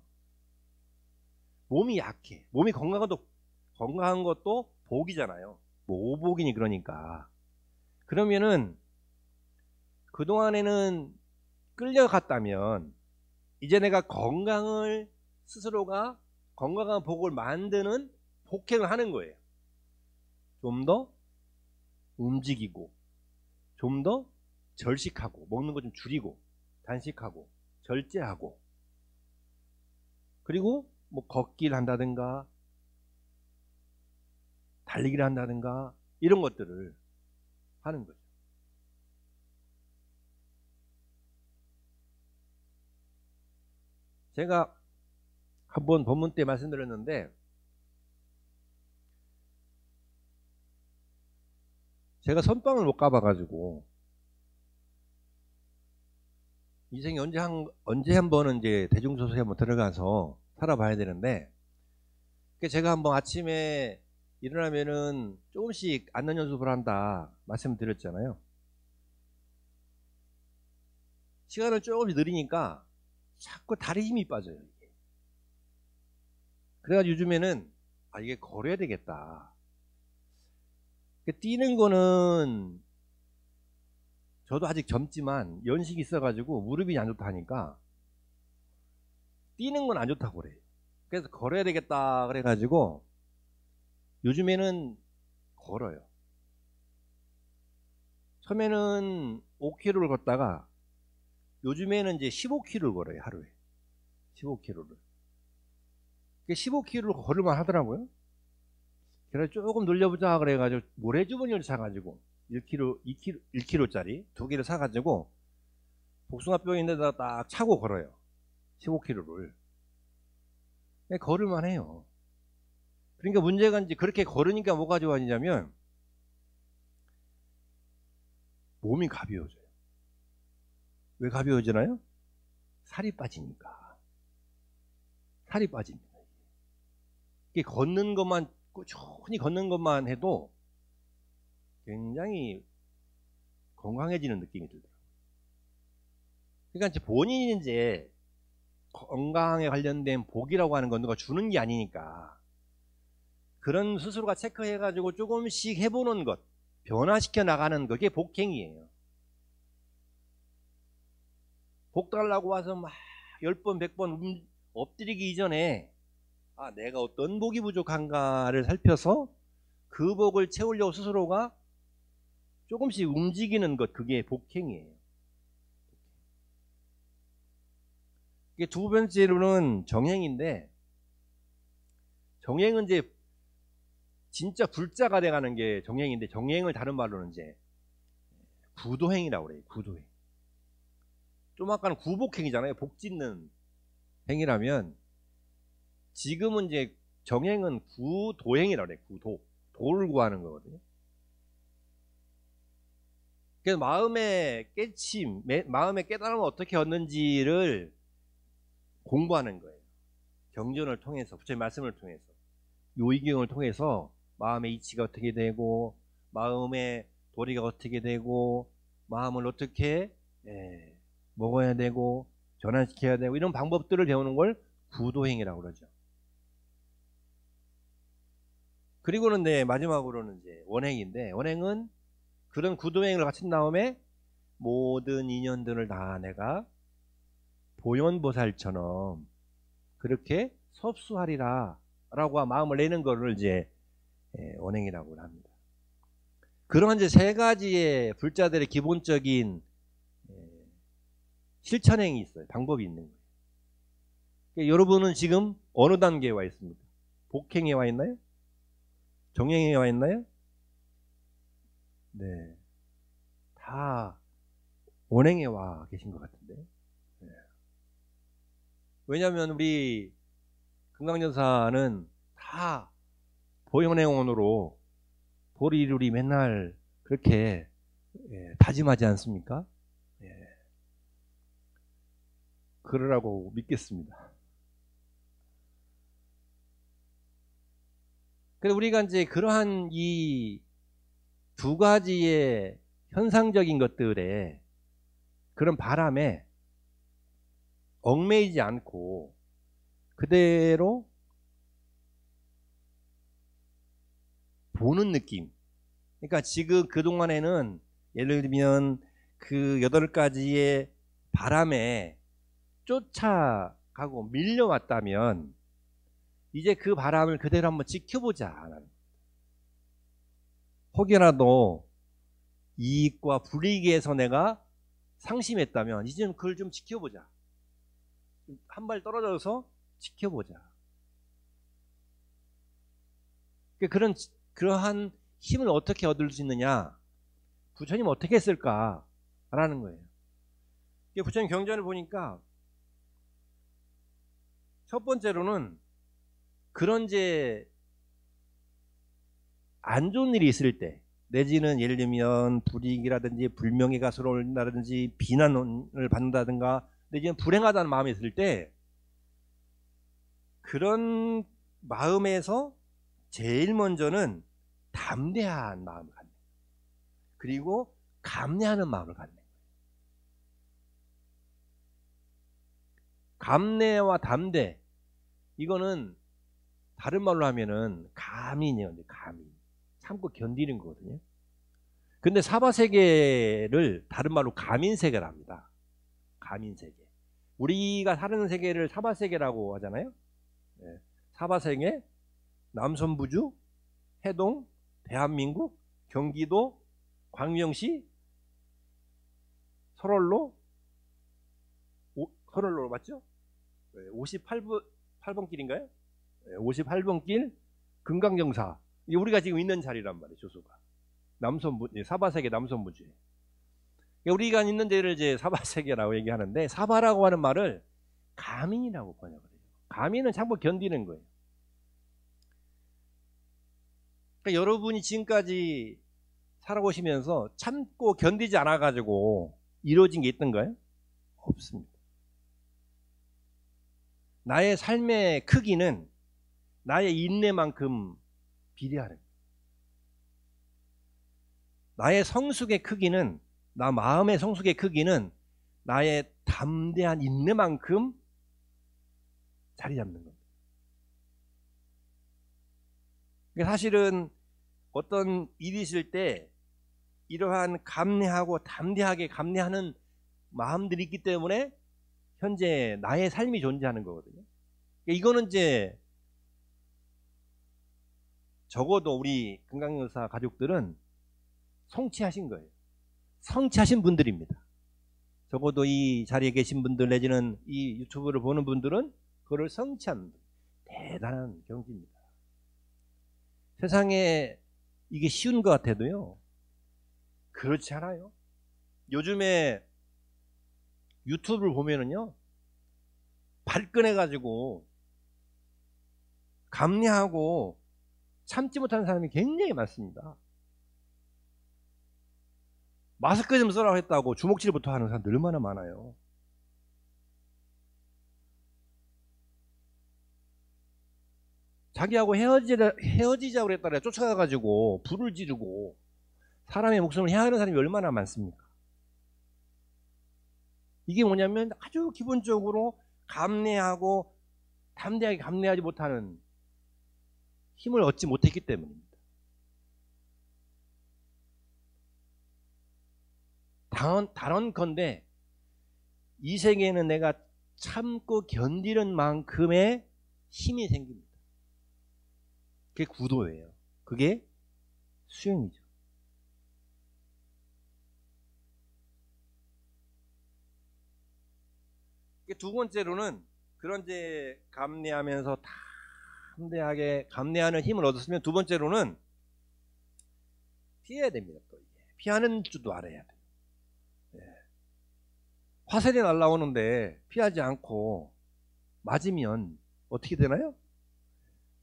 몸이 약해. 몸이 건강한 것도 복이잖아요. 뭐 오복이니 그러니까. 그러면은 그동안에는 끌려갔다면 이제 내가 스스로가 건강한 복을 만드는 복행을 하는 거예요. 좀 더 움직이고 좀 더 절식하고 먹는 거 좀 줄이고 단식하고 절제하고 그리고 뭐 걷기를 한다든가 달리기를 한다든가 이런 것들을 하는 거죠. 제가 한번 본문 때 말씀드렸는데 제가 선방을 못 가봐가지고 인생에 언제 한 번은 이제 대중소속에 한번 들어가서 살아봐야 되는데 제가 한번 아침에 일어나면은 조금씩 앉는 연습을 한다 말씀드렸잖아요. 시간을 조금씩 느리니까 자꾸 다리 힘이 빠져요. 그래가지고 요즘에는 이게 걸어야 되겠다. 뛰는 거는 저도 아직 젊지만 연식이 있어가지고 무릎이 안 좋다 하니까 뛰는 건 안 좋다고 그래요. 그래서 걸어야 되겠다 그래가지고 요즘에는 걸어요. 처음에는 5km를 걷다가 요즘에는 이제 15km를 걸어요. 하루에 15km를. 15km를 걸을만 하더라고요. 그래서 조금 늘려보자 그래가지고 모래주머니를 사가지고 1kg짜리 2개를 사가지고 복숭아뼈 있는 데다 딱 차고 걸어요. 15km를. 걸을만 해요. 그러니까 문제가 이제 그렇게 걸으니까 뭐가 좋아지냐면 몸이 가벼워져요. 왜 가벼워지나요? 살이 빠지니까. 살이 빠집니다. 이게 걷는 것만 꾸준히 걷는 것만 해도 굉장히 건강해지는 느낌이 들더라고요. 그러니까 이제 본인이 이제 건강에 관련된 복이라고 하는 건 누가 주는 게 아니니까 그런 스스로가 체크해가지고 조금씩 해보는 것, 변화시켜 나가는 그게 복행이에요. 복 달라고 와서 막 10번, 100번 엎드리기 이전에 내가 어떤 복이 부족한가를 살펴서 그 복을 채우려고 스스로가 조금씩 움직이는 것, 그게 복행이에요. 이게 두 번째로는 정행인데, 정행은 이제 진짜 불자가 돼가는 게 정행인데, 정행을 다른 말로는 이제 구도행이라고 그래요. 구도행. 좀 아까는 구복행이잖아요. 복 짓는 행이라면 지금은 이제 정행은 구도행이라고 그래요. 구도. 도를 구하는 거거든요. 그래서 마음의 깨침, 마음의 깨달음을 어떻게 얻는지를 공부하는 거예요. 경전을 통해서, 부처님 말씀을 통해서, 요의경을 통해서 마음의 이치가 어떻게 되고, 마음의 도리가 어떻게 되고, 마음을 어떻게 먹어야 되고 전환시켜야 되고, 이런 방법들을 배우는 걸 구도행이라고 그러죠. 그리고는 마지막으로는 이제 원행인데, 원행은 그런 구도행을 갖춘 다음에 모든 인연들을 다 내가 보현보살처럼 그렇게 섭수하리라 라고 마음을 내는 것을 이제 원행이라고 합니다. 그런 이제 세 가지의 불자들의 기본적인 실천행이 있어요. 방법이 있는 거예요. 그러니까 여러분은 지금 어느 단계에 와 있습니까? 복행에 와 있나요? 정행에 와 있나요? 네. 다 원행에 와 계신 것 같은데. 네. 왜냐하면 우리 금강연사는 다 보현행원으로 도리 이루리 맨날 그렇게 다짐하지 않습니까? 그러라고 믿겠습니다. 그래서 우리가 이제 그러한 이 두 가지의 현상적인 것들에, 그런 바람에 얽매이지 않고 그대로 보는 느낌. 그러니까 지금 그동안에는 예를 들면 그 8가지의 바람에 쫓아가고 밀려왔다면, 이제 그 바람을 그대로 한번 지켜보자. 혹여라도 이익과 불이익에서 내가 상심했다면 이제는 그걸 좀 지켜보자. 한 발 떨어져서 지켜보자. 그러한 힘을 어떻게 얻을 수 있느냐? 부처님 어떻게 했을까라는 거예요. 부처님 경전을 보니까 첫 번째로는 그런 이제 안 좋은 일이 있을 때, 내지는 예를 들면 불이익이라든지 불명예가 서러운다든지 비난을 받는다든가, 내지는 불행하다는 마음이 있을 때, 그런 마음에서 제일 먼저는 담대한 마음을 갖는, 그리고 감내하는 마음을 갖는 거예요. 감내와 담대, 이거는 다른 말로 하면은 감인이에요. 감인. 참고 견디는 거거든요. 근데 사바세계를 다른 말로 가민세계라 합니다. 가민세계. 우리가 사는 세계를 사바세계라고 하잖아요. 네. 사바세계, 남선부주, 해동, 대한민국, 경기도, 광명시, 설월로, 설월로 맞죠? 58번 길인가요? 58번 길, 금강정사. 이게 우리가 지금 있는 자리란 말이에요, 조수가. 사바세계 남선부주에. 우리가 있는 데를 이제 사바세계라고 얘기하는데, 사바라고 하는 말을 가민이라고 번역을 해요. 가민은 참고 견디는 거예요. 그러니까 여러분이 지금까지 살아오시면서 참고 견디지 않아가지고 이루어진 게 있던가요? 없습니다. 나의 삶의 크기는 나의 인내만큼 비례하는 거예요. 나의 성숙의 크기는, 나 마음의 성숙의 크기는 나의 담대한 인내만큼 자리 잡는 겁니다. 사실은 어떤 일이 있을 때 이러한 감내하고 담대하게 감내하는 마음들이 있기 때문에 현재 나의 삶이 존재하는 거거든요. 이거는 이제 적어도 우리 금강연사 가족들은 성취하신 거예요. 성취하신 분들입니다. 적어도 이 자리에 계신 분들 내지는 이 유튜브를 보는 분들은 그걸 성취한 대단한 경지입니다. 세상에 이게 쉬운 것 같아도요, 그렇지 않아요. 요즘에 유튜브를 보면은요, 발끈해가지고 감내하고 참지 못하는 사람이 굉장히 많습니다. 마스크 좀 쓰라고 했다고 주먹질부터 하는 사람들 얼마나 많아요. 자기하고 헤어지자고 그랬다가 쫓아가가지고 불을 지르고 사람의 목숨을 해하는 사람이 얼마나 많습니까? 이게 뭐냐면 아주 기본적으로 감내하고 담대하게 감내하지 못하는 힘을 얻지 못했기 때문입니다. 단언컨대 이 세계에는 내가 참고 견디는 만큼의 힘이 생깁니다. 그게 구도예요. 그게 수행이죠. 두 번째로는 그런 이제 감내하면서 담대하게 감내하는 힘을 얻었으면 두 번째로는 피해야 됩니다. 또 피하는 줄도 알아야 돼요. 화살이 날라오는데 피하지 않고 맞으면 어떻게 되나요?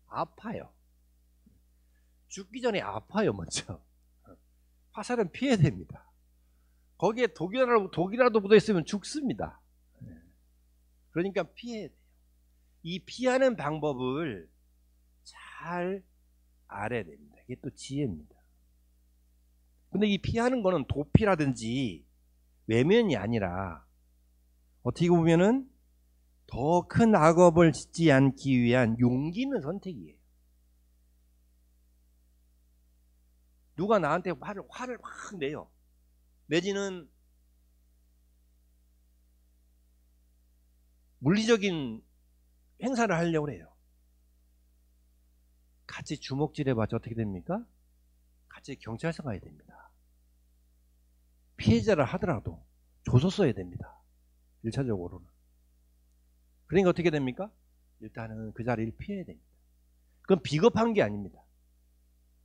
아파요. 죽기 전에 아파요, 먼저. 화살은 피해야 됩니다. 거기에 독이라도 묻어있으면 죽습니다. 그러니까 피해야 돼요. 이 피하는 방법을 잘 알아야 됩니다. 이게 또 지혜입니다. 근데 이 피하는 거는 도피라든지 외면이 아니라 어떻게 보면은 더 큰 악업을 짓지 않기 위한 용기 있는 선택이에요. 누가 나한테 화를 확 내요. 내지는 물리적인 행사를 하려고 해요. 같이 주먹질해봤자 어떻게 됩니까? 같이 경찰서 가야 됩니다. 피해자를 하더라도 조서 써야 됩니다. 1차적으로는. 그러니까 어떻게 됩니까? 일단은 그 자리를 피해야 됩니다. 그건 비겁한 게 아닙니다.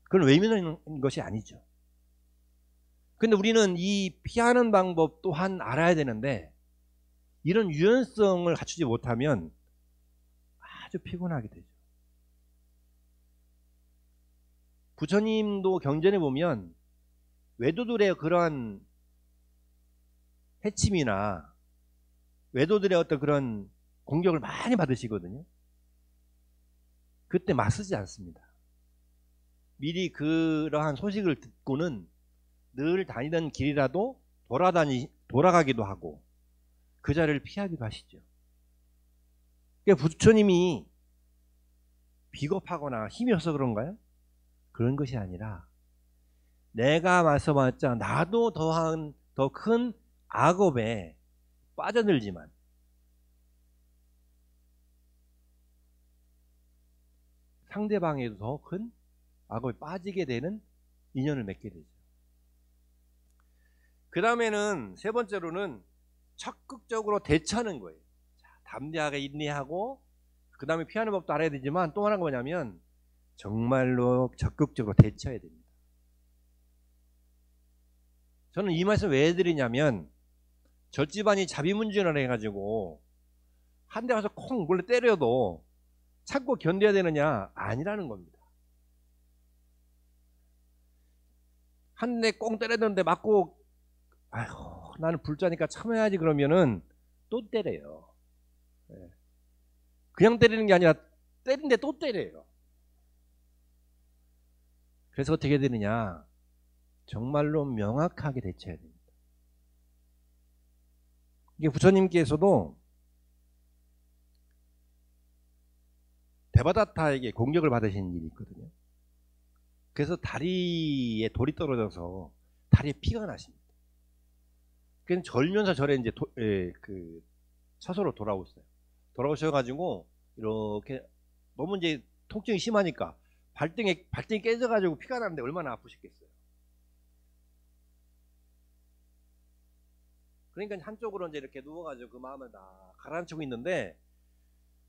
그건 외면하는 것이 아니죠. 근데 우리는 이 피하는 방법 또한 알아야 되는데 이런 유연성을 갖추지 못하면 아주 피곤하게 되죠. 부처님도 경전에 보면 외도들의 그런 해침이나 외도들의 어떤 그런 공격을 많이 받으시거든요. 그때 맞서지 않습니다. 미리 그러한 소식을 듣고는 늘 다니던 길이라도 돌아가기도 하고 그 자리를 피하기도 하시죠. 그러니까 부처님이 비겁하거나 힘이 없어서 그런가요? 그런 것이 아니라 내가 맞서봤자 나도 더 큰 악업에 빠져들지만 상대방에도 더 큰 악업에 빠지게 되는 인연을 맺게 되죠. 그 다음에는 세 번째로는 적극적으로 대처하는 거예요. 자, 담대하게 인내하고 그 다음에 피하는 법도 알아야 되지만 또 하나가 뭐냐면 정말로 적극적으로 대처해야 됩니다. 저는 이 말씀 왜 해드리냐면 저 집안이 자비문진을 해가지고 한 대 가서 콩 몰래 때려도 참고 견뎌야 되느냐? 아니라는 겁니다. 한 대 꽁 때렸는데 맞고 아이고 나는 불자니까 참아야지 그러면은 또 때려요. 그냥 때리는 게 아니라 때리는데 또 때려요. 그래서 어떻게 되느냐? 정말로 명확하게 대처해야 됩니다. 이게 부처님께서도 데바다타에게 공격을 받으신 일이 있거든요. 그래서 다리에 돌이 떨어져서 다리에 피가 나십니다. 그래서 절면서 절에 이제 처소로 돌아오셨어요. 돌아오셔가지고 이렇게 너무 이제 통증이 심하니까 발등이 깨져가지고 피가 나는데 얼마나 아프셨겠어요. 그러니까 한쪽으로 이제 이렇게 누워가지고 그 마음을 다 가라앉히고 있는데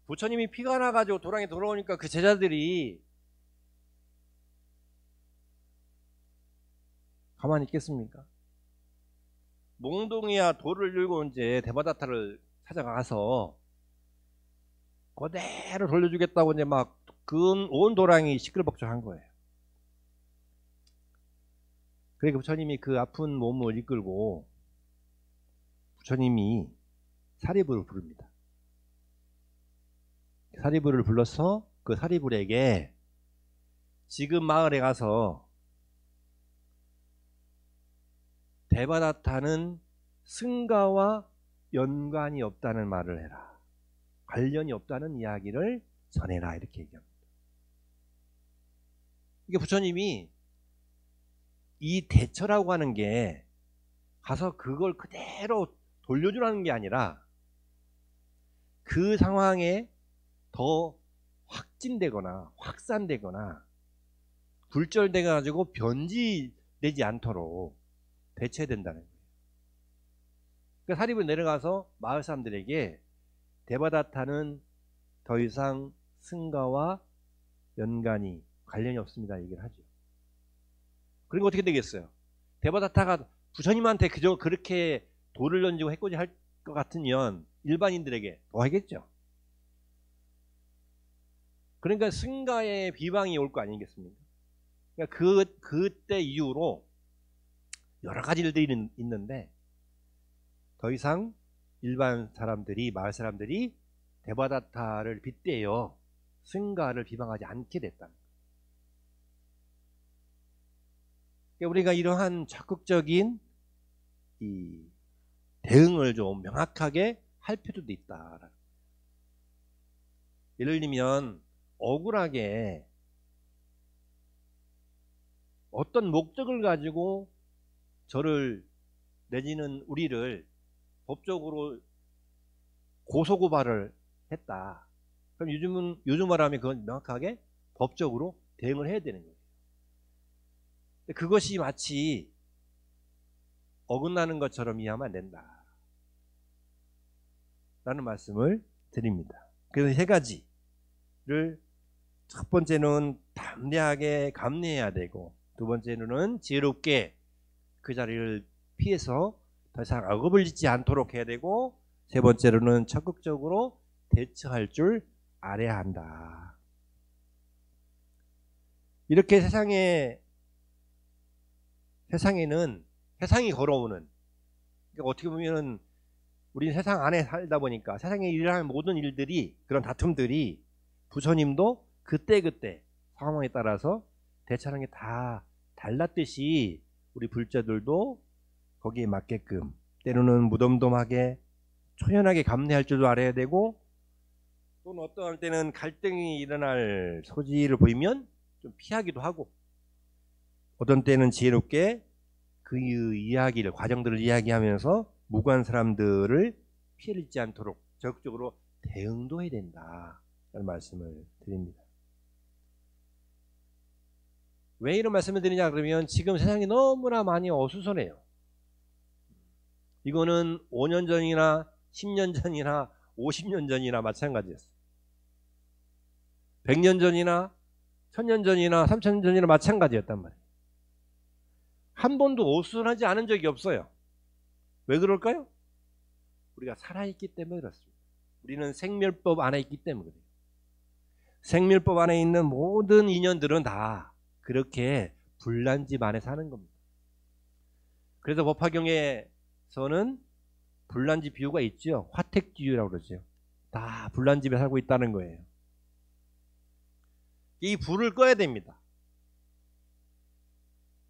부처님이 피가 나가지고 도랑에 돌아오니까 그 제자들이 가만히 있겠습니까? 몽둥이와 돌을 들고 이제 데바다타를 찾아가서 그대로 돌려주겠다고 이제 막 온 도랑이 시끌벅적한 거예요. 그러니까 부처님이 그 아픈 몸을 이끌고 부처님이 사리부를 부릅니다. 사리부를 불러서 그 사리불에게 지금 마을에 가서 데바다타는 승가와 연관이 없다는 말을 해라. 관련이 없다는 이야기를 전해라. 이렇게 얘기합니다. 이게 부처님이 이 대처라고 하는 게 가서 그걸 그대로 돌려주라는 게 아니라 그 상황에 더 확진되거나 확산되거나 굴절돼 가지고 변질되지 않도록 대처해야 된다는 거예요. 그러니까 사립을 내려가서 마을 사람들에게 데바다타는 더 이상 승가와 연관이 관련이 없습니다 얘기를 하죠. 그리고 어떻게 되겠어요? 데바다타가 부처님한테 그저 그렇게 돌을 던지고 해코지 할 것 같으면 일반인들에게 더 하겠죠. 그러니까 승가의 비방이 올 거 아니겠습니까? 그러니까 그때 이후로 여러 가지 일들이 있는데 더 이상 일반 사람들이, 마을 사람들이 데바다타를 빗대어 승가를 비방하지 않게 됐다는 거예요. 그러니까 우리가 이러한 적극적인 이 대응을 좀 명확하게 할 필요도 있다. 예를 들면 억울하게 어떤 목적을 가지고 저를 내지는 우리를 법적으로 고소고발을 했다. 그럼 요즘 말하면 그건 명확하게 법적으로 대응을 해야 되는 거예요. 그것이 마치 어긋나는 것처럼 이해하면 안 된다. 라는 말씀을 드립니다. 그래서 세 가지를 첫 번째는 담대하게 감내해야 되고 두 번째는 지혜롭게 그 자리를 피해서 더 이상 악업을 짓지 않도록 해야 되고 세 번째로는 적극적으로 대처할 줄 알아야 한다. 이렇게 세상에는 세상이 걸어오는, 그러니까 어떻게 보면 우리는 세상 안에 살다 보니까 세상에 일어나는 모든 일들이, 그런 다툼들이 부처님도 그때그때 상황에 따라서 대처하는 게 다 달랐듯이 우리 불자들도 거기에 맞게끔 때로는 무덤덤하게 초연하게 감내할 줄도 알아야 되고 또는 어떠한 때는 갈등이 일어날 소지를 보이면 좀 피하기도 하고 어떤 때는 지혜롭게 그 이야기를, 과정들을 이야기하면서 무고한 사람들을 피해를 입지 않도록 적극적으로 대응도 해야 된다 라는 말씀을 드립니다. 왜 이런 말씀을 드리냐 그러면 지금 세상이 너무나 많이 어수선해요. 이거는 5년 전이나 10년 전이나 50년 전이나 마찬가지였어요. 100년 전이나 1000년 전이나 3000년 전이나 마찬가지였단 말이에요. 한 번도 어수선하지 않은 적이 없어요. 왜 그럴까요? 우리가 살아있기 때문에 그렇습니다. 우리는 생멸법 안에 있기 때문에 그래요. 생멸법 안에 있는 모든 인연들은 다 그렇게 불난집 안에 사는 겁니다. 그래서 법화경에서는 불난집 비유가 있죠. 화택지유라고 그러죠. 다 불난집에 살고 있다는 거예요. 이 불을 꺼야 됩니다.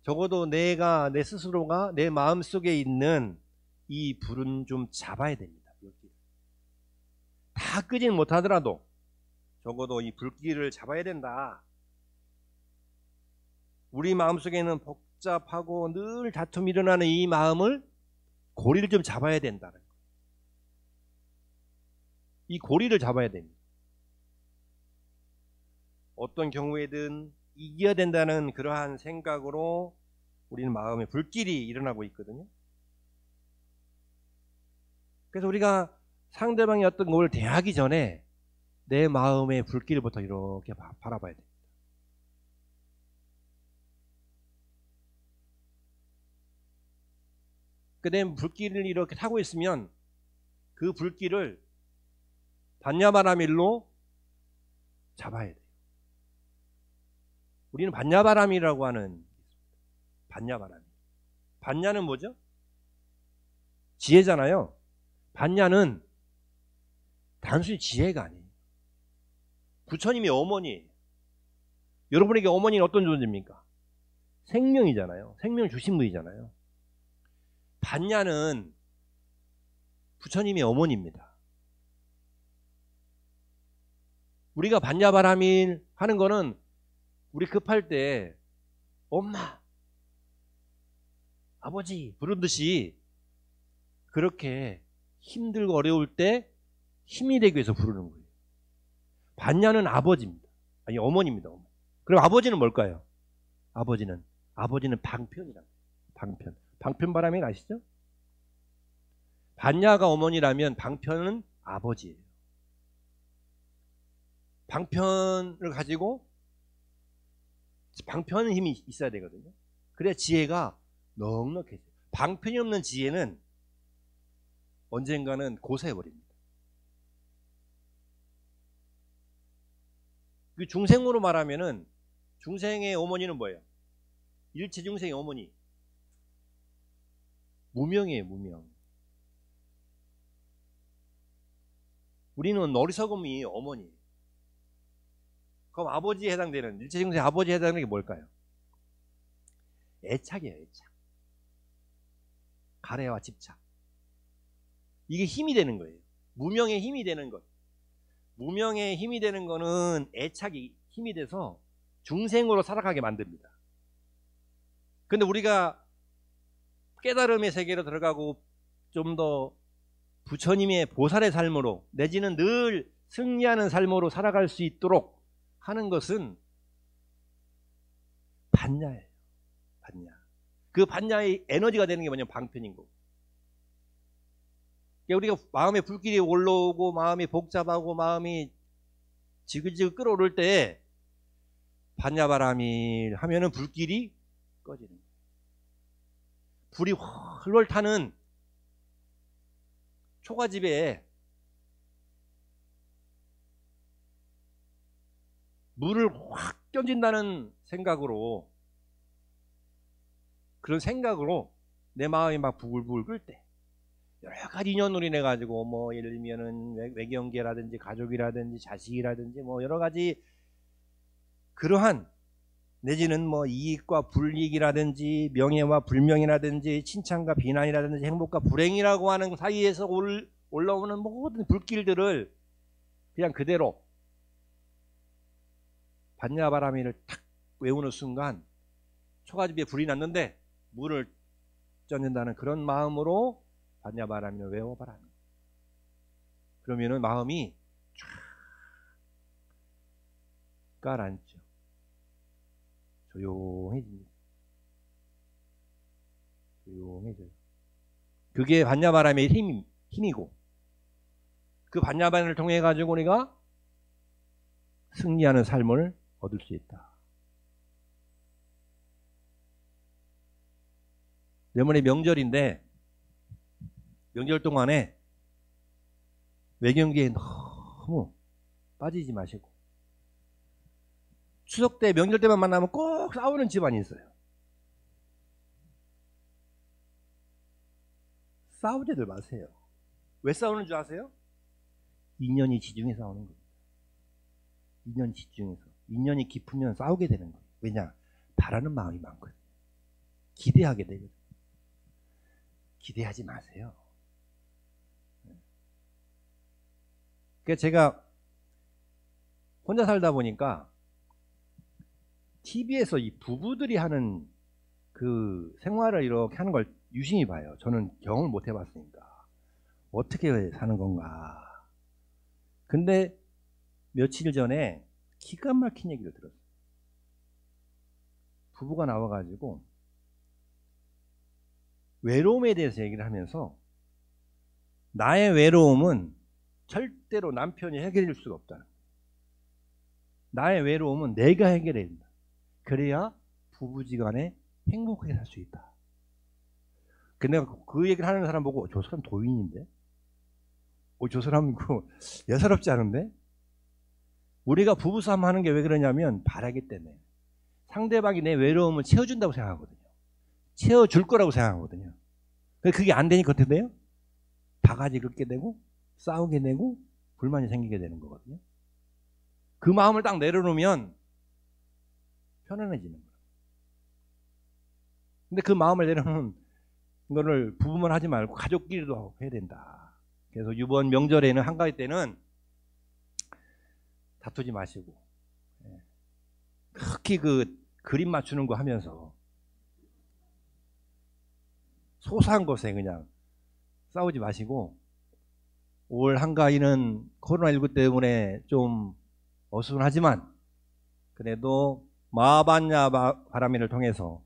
적어도 내 스스로가 내 마음속에 있는 이 불은 좀 잡아야 됩니다. 다 끄지는 못하더라도 적어도 이 불길을 잡아야 된다. 우리 마음속에는 복잡하고 늘 다툼이 일어나는 이 마음을 고리를 좀 잡아야 된다는 거예요. 이 고리를 잡아야 됩니다. 어떤 경우에든 이겨야 된다는 그러한 생각으로 우리는 마음에 불길이 일어나고 있거든요. 그래서 우리가 상대방이 어떤 걸 대하기 전에 내 마음의 불길부터 이렇게 바라봐야 됩니다. 내 불길을 이렇게 타고 있으면 그 불길을 반야바라밀로 잡아야 돼요. 우리는 반야바람이라고 하는 반야바람. 반야는 뭐죠? 지혜잖아요. 반야는 단순히 지혜가 아니에요. 부처님이 어머니예요. 여러분에게 어머니는 어떤 존재입니까? 생명이잖아요. 생명을 주신 분이잖아요. 반야는 부처님의 어머니입니다. 우리가 반야바라밀 하는 거는 우리 급할 때 엄마, 아버지 부른 듯이 그렇게 힘들고 어려울 때 힘이 되기 위해서 부르는 거예요. 반야는 아버지입니다. 아니 어머니입니다. 어머니. 그럼 아버지는 뭘까요? 아버지는 방편이라고. 방편바라밀 아시죠? 반야가 어머니라면 방편은 아버지예요. 방편을 가지고 방편은 힘이 있어야 되거든요. 그래야 지혜가 넉넉해져요. 방편이 없는 지혜는 언젠가는 고사해버립니다. 그 중생으로 말하면은 중생의 어머니는 뭐예요? 일체 중생의 어머니 무명이에요. 무명. 우리는 어리석음이 어머니. 그럼 아버지에 해당되는 일체 중생 아버지에 해당되는 게 뭘까요? 애착이에요. 애착. 가래와 집착. 이게 힘이 되는 거예요. 무명의 힘이 되는 것. 무명의 힘이 되는 거는 애착이 힘이 돼서 중생으로 살아가게 만듭니다. 근데 우리가 깨달음의 세계로 들어가고 좀 더 부처님의 보살의 삶으로 내지는 늘 승리하는 삶으로 살아갈 수 있도록 하는 것은 반야예요. 반야. 그 반야의 에너지가 되는 게 뭐냐면 방편인 거고. 우리가 마음에 불길이 올라오고 마음이 복잡하고 마음이 지글지글 끓어오를 때 반야바라밀 하면은 불길이 꺼지는 거예요. 불이 훨훨 타는 초가집에 물을 확 껴진다는 생각으로, 그런 생각으로 내 마음이 막 부글부글 끓을 때 여러 가지 인연으로 인해 가지고 뭐 예를 들면은 외경계라든지 가족이라든지 자식이라든지 뭐 여러 가지 그러한 내지는 뭐 이익과 불이익이라든지 명예와 불명이라든지 칭찬과 비난이라든지 행복과 불행이라고 하는 사이에서 올라오는 모든 불길들을 그냥 그대로 반야바라밀을 탁 외우는 순간 초가집에 불이 났는데 물을 젓는다는 그런 마음으로 반야바라밀을 외워봐라. 그러면은 마음이 쫙 가라앉죠. 조용해집니다. 조용해져요. 그게 반야바라밀의 힘이고, 그 반야바라밀을 통해 가지고 우리가 승리하는 삶을 얻을 수 있다. 내년에 명절인데 명절 동안에 외경계에 너무 빠지지 마시고, 추석 때 명절 때만 만나면 꼭 싸우는 집안이 있어요. 싸우지들 마세요. 왜 싸우는 줄 아세요? 인연이 지중해 싸우는 겁니다. 인연이 지중해서. 인연이 깊으면 싸우게 되는 거예요. 왜냐? 바라는 마음이 많거든요. 기대하게 되거든요. 기대하지 마세요. 그러니까 제가 혼자 살다 보니까 TV에서 이 부부들이 하는 그 생활을 이렇게 하는 걸 유심히 봐요. 저는 경험을 못 해봤으니까. 어떻게 사는 건가. 근데 며칠 전에 기가 막힌 얘기를 들었어요. 부부가 나와가지고 외로움에 대해서 얘기를 하면서 나의 외로움은 절대로 남편이 해결해 줄 수가 없다. 나의 외로움은 내가 해결해야 된다. 그래야 부부지간에 행복하게 살 수 있다. 근데 그 얘기를 하는 사람 보고 저 사람 도인인데? 저 사람 예사롭지 않은데? 우리가 부부싸움 하는 게 왜 그러냐면 바라기 때문에. 상대방이 내 외로움을 채워준다고 생각하거든요. 채워줄 거라고 생각하거든요. 그게 안 되니까 어떻게 돼요? 바가지 긁게 되고 싸우게 되고 불만이 생기게 되는 거거든요. 그 마음을 딱 내려놓으면 편안해지는 거예요. 근데 그 마음을 내려놓은 거를 부부만 하지 말고 가족끼리도 해야 된다. 그래서 이번 명절에는 한가위 때는 다투지 마시고, 특히 그 그림 맞추는 거 하면서 소소한 것에 그냥 싸우지 마시고, 올 한가위는 코로나19 때문에 좀 어수선하지만 그래도 마반야 바람이를 통해서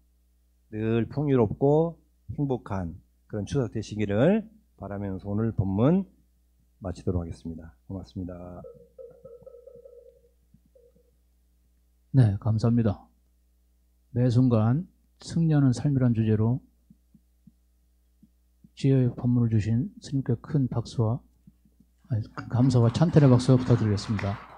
늘 풍요롭고 행복한 그런 추석 되시기를 바라면서 오늘 본문 마치도록 하겠습니다. 고맙습니다. 네, 감사합니다. 매 순간 승려는 삶이란 주제로 지혜의 법문을 주신 스님께 큰 박수와 감사와 찬탄의 박수 부탁드리겠습니다.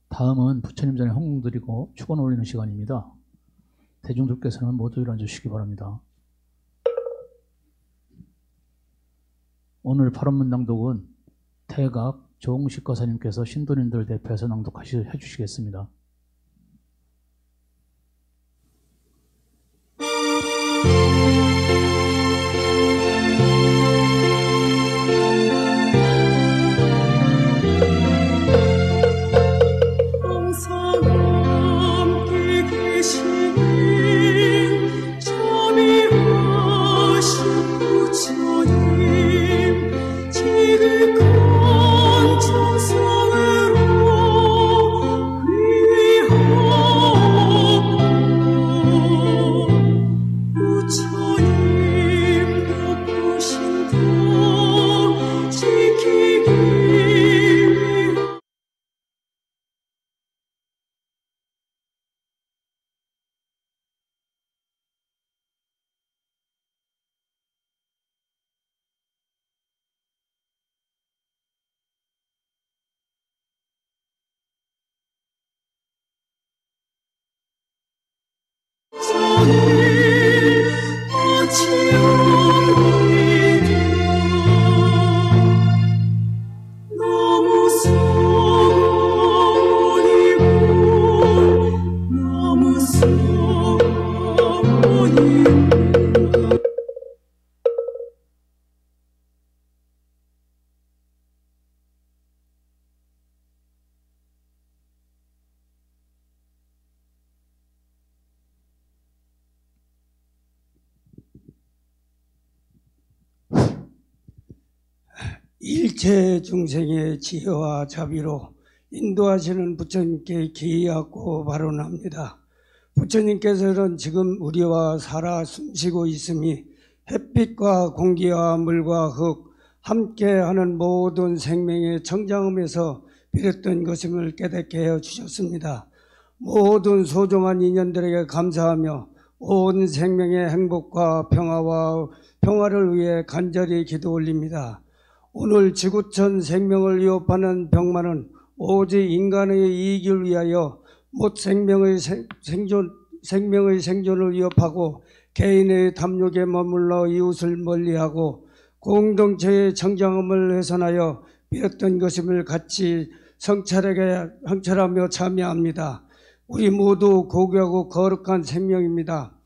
다음은 부처님 전에 헌금 드리고 축원 올리는 시간입니다. 대중들께서는 모두 일어나 주시기 바랍니다. 오늘 발언문 낭독은 태각 조홍식 거사님께서 신도님들 대표해서 낭독해 주시겠습니다. 일체 중생의 지혜와 자비로 인도하시는 부처님께 기이하고 발언합니다. 부처님께서는 지금 우리와 살아 숨쉬고 있음이 햇빛과 공기와 물과 흙 함께하는 모든 생명의 청장음에서 비롯된 것임을 깨닫게 해 주셨습니다. 모든 소중한 인연들에게 감사하며 온 생명의 행복과 평화를 위해 간절히 기도 올립니다. 오늘 지구촌 생명을 위협하는 병마는 오직 인간의 이익을 위하여 못 생명의 생존을 위협하고 개인의 탐욕에 머물러 이웃을 멀리하고 공동체의 청정함을 훼손하여 비롯된 것임을 같이 성찰하며 참여합니다. 우리 모두 고귀하고 거룩한 생명입니다.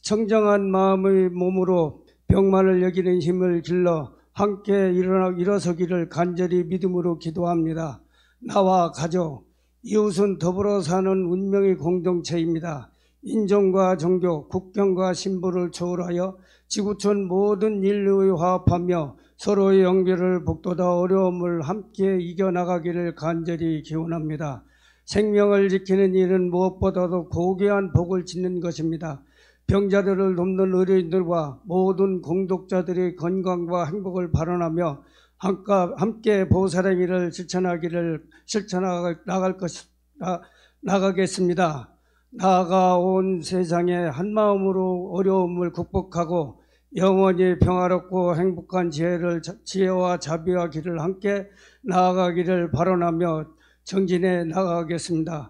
청정한 마음의 몸으로 병마를 여기는 힘을 길러 함께 일어서기를 간절히 믿음으로 기도합니다. 나와 가족, 이웃은 더불어 사는 운명의 공동체입니다. 인종과 종교, 국경과 신분을 초월하여 지구촌 모든 인류의 화합하며 서로의 연결을 북돋아 어려움을 함께 이겨나가기를 간절히 기원합니다. 생명을 지키는 일은 무엇보다도 고귀한 복을 짓는 것입니다. 병자들을 돕는 의료인들과 모든 공독자들의 건강과 행복을 발언하며 함께 보살의 일을 나가겠습니다. 나아가 온 세상에 한마음으로 어려움을 극복하고 영원히 평화롭고 행복한 지혜와 자비와 길을 함께 나아가기를 발언하며 정진해 나가겠습니다.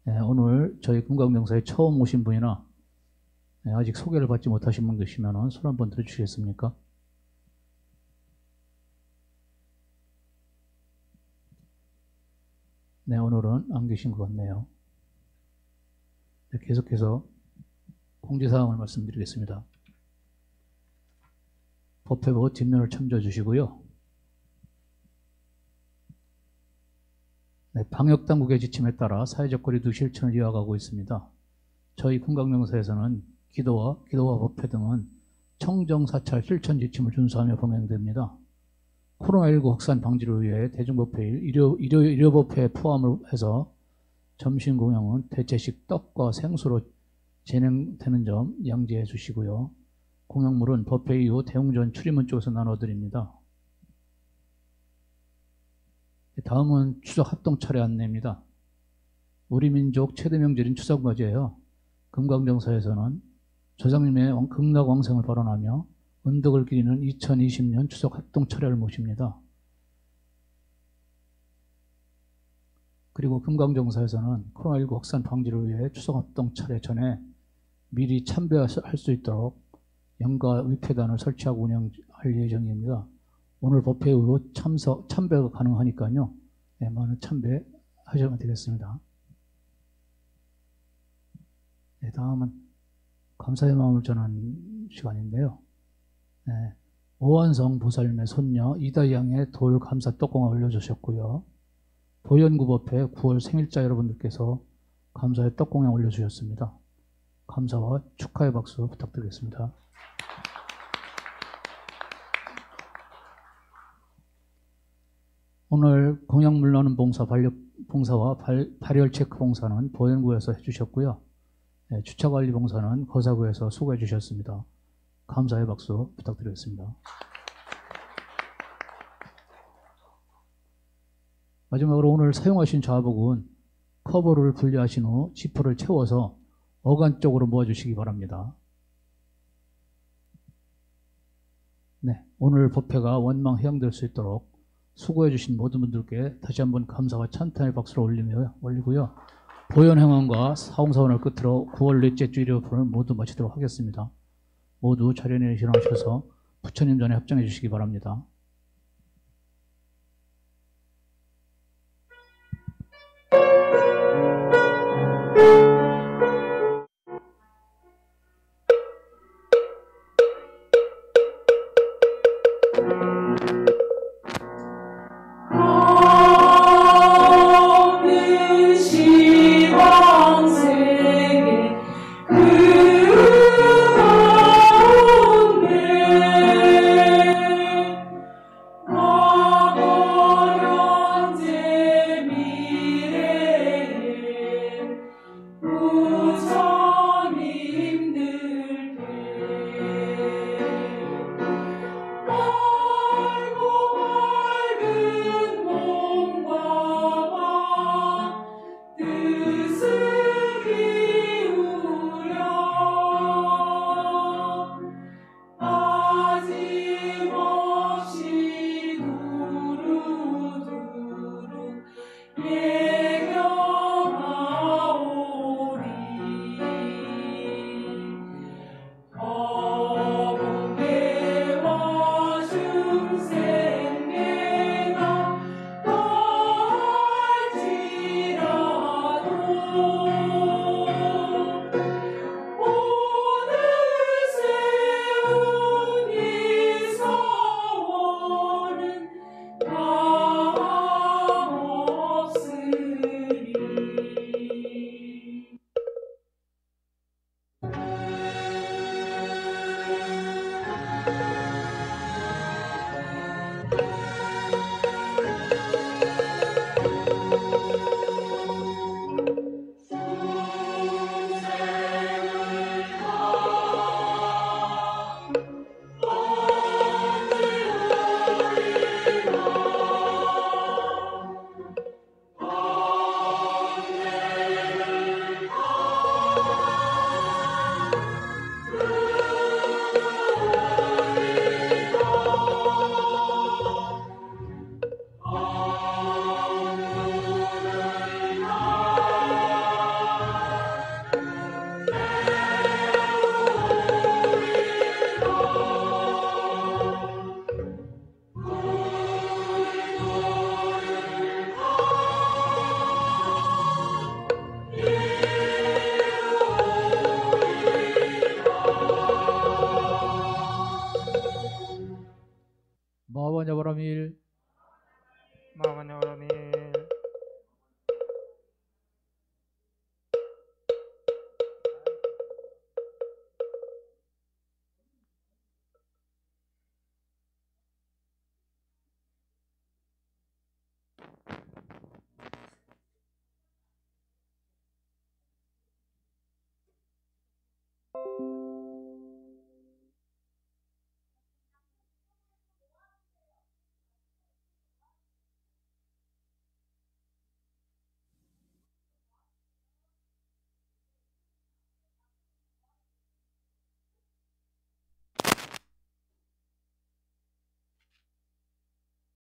오늘 저희 금강명사에 처음 오신 분이나 아직 소개를 받지 못하신 분 계시면 손 한번 들어주시겠습니까? 네, 오늘은 안 계신 것 같네요. 네, 계속해서 공지사항을 말씀드리겠습니다. 법회부 뒷면을 참조해 주시고요. 네, 방역당국의 지침에 따라 사회적 거리두기 실천을 이어가고 있습니다. 저희 금강명사에서는 기도와 법회 등은 청정사찰 실천 지침을 준수하며 병행됩니다. 코로나19 확산 방지를 위해 대중법회일 일요법회에 포함을 해서 점심 공양은 대체식 떡과 생수로 진행되는 점 양지해 주시고요. 공양물은 법회 이후 대웅전 출입문 쪽에서 나눠드립니다. 다음은 추석 합동 차례 안내입니다. 우리 민족 최대 명절인 추석 맞이에요. 금강정사에서는 조상님의 극락왕생을 발언하며 은덕을 기리는 2020년 추석 합동 차례를 모십니다. 그리고 금강정사에서는 코로나19 확산 방지를 위해 추석 합동 차례 전에 미리 참배할 수 있도록 연가 위패단을 설치하고 운영할 예정입니다. 오늘 법회 후 참배가 가능하니까요. 네, 많은 참배하시면 되겠습니다. 네, 다음은 감사의 마음을 전하는 시간인데요. 네, 오한성 보살님의 손녀 이다양의 돌 감사 떡공을 올려주셨고요. 보현구 법회 9월 생일자 여러분들께서 감사의 떡공양 올려주셨습니다. 감사와 축하의 박수 부탁드리겠습니다. 오늘 공양물 나눔 봉사와 발열 체크 봉사는 보현구에서 해주셨고요. 네, 주차관리 봉사는 거사구에서 수고해 주셨습니다. 감사의 박수 부탁드리겠습니다. 마지막으로 오늘 사용하신 좌복은 커버를 분리하신 후 지퍼를 채워서 어간 쪽으로 모아주시기 바랍니다. 네, 오늘 법회가 원망 해양될 수 있도록 수고해 주신 모든 분들께 다시 한번 감사와 찬탄의 박수를 올리고요. 보현행원과 사홍사원을 끝으로 9월 넷째 주 일요일을 모두 마치도록 하겠습니다. 모두 자리에 일어나셔서 부처님 전에 합장해 주시기 바랍니다.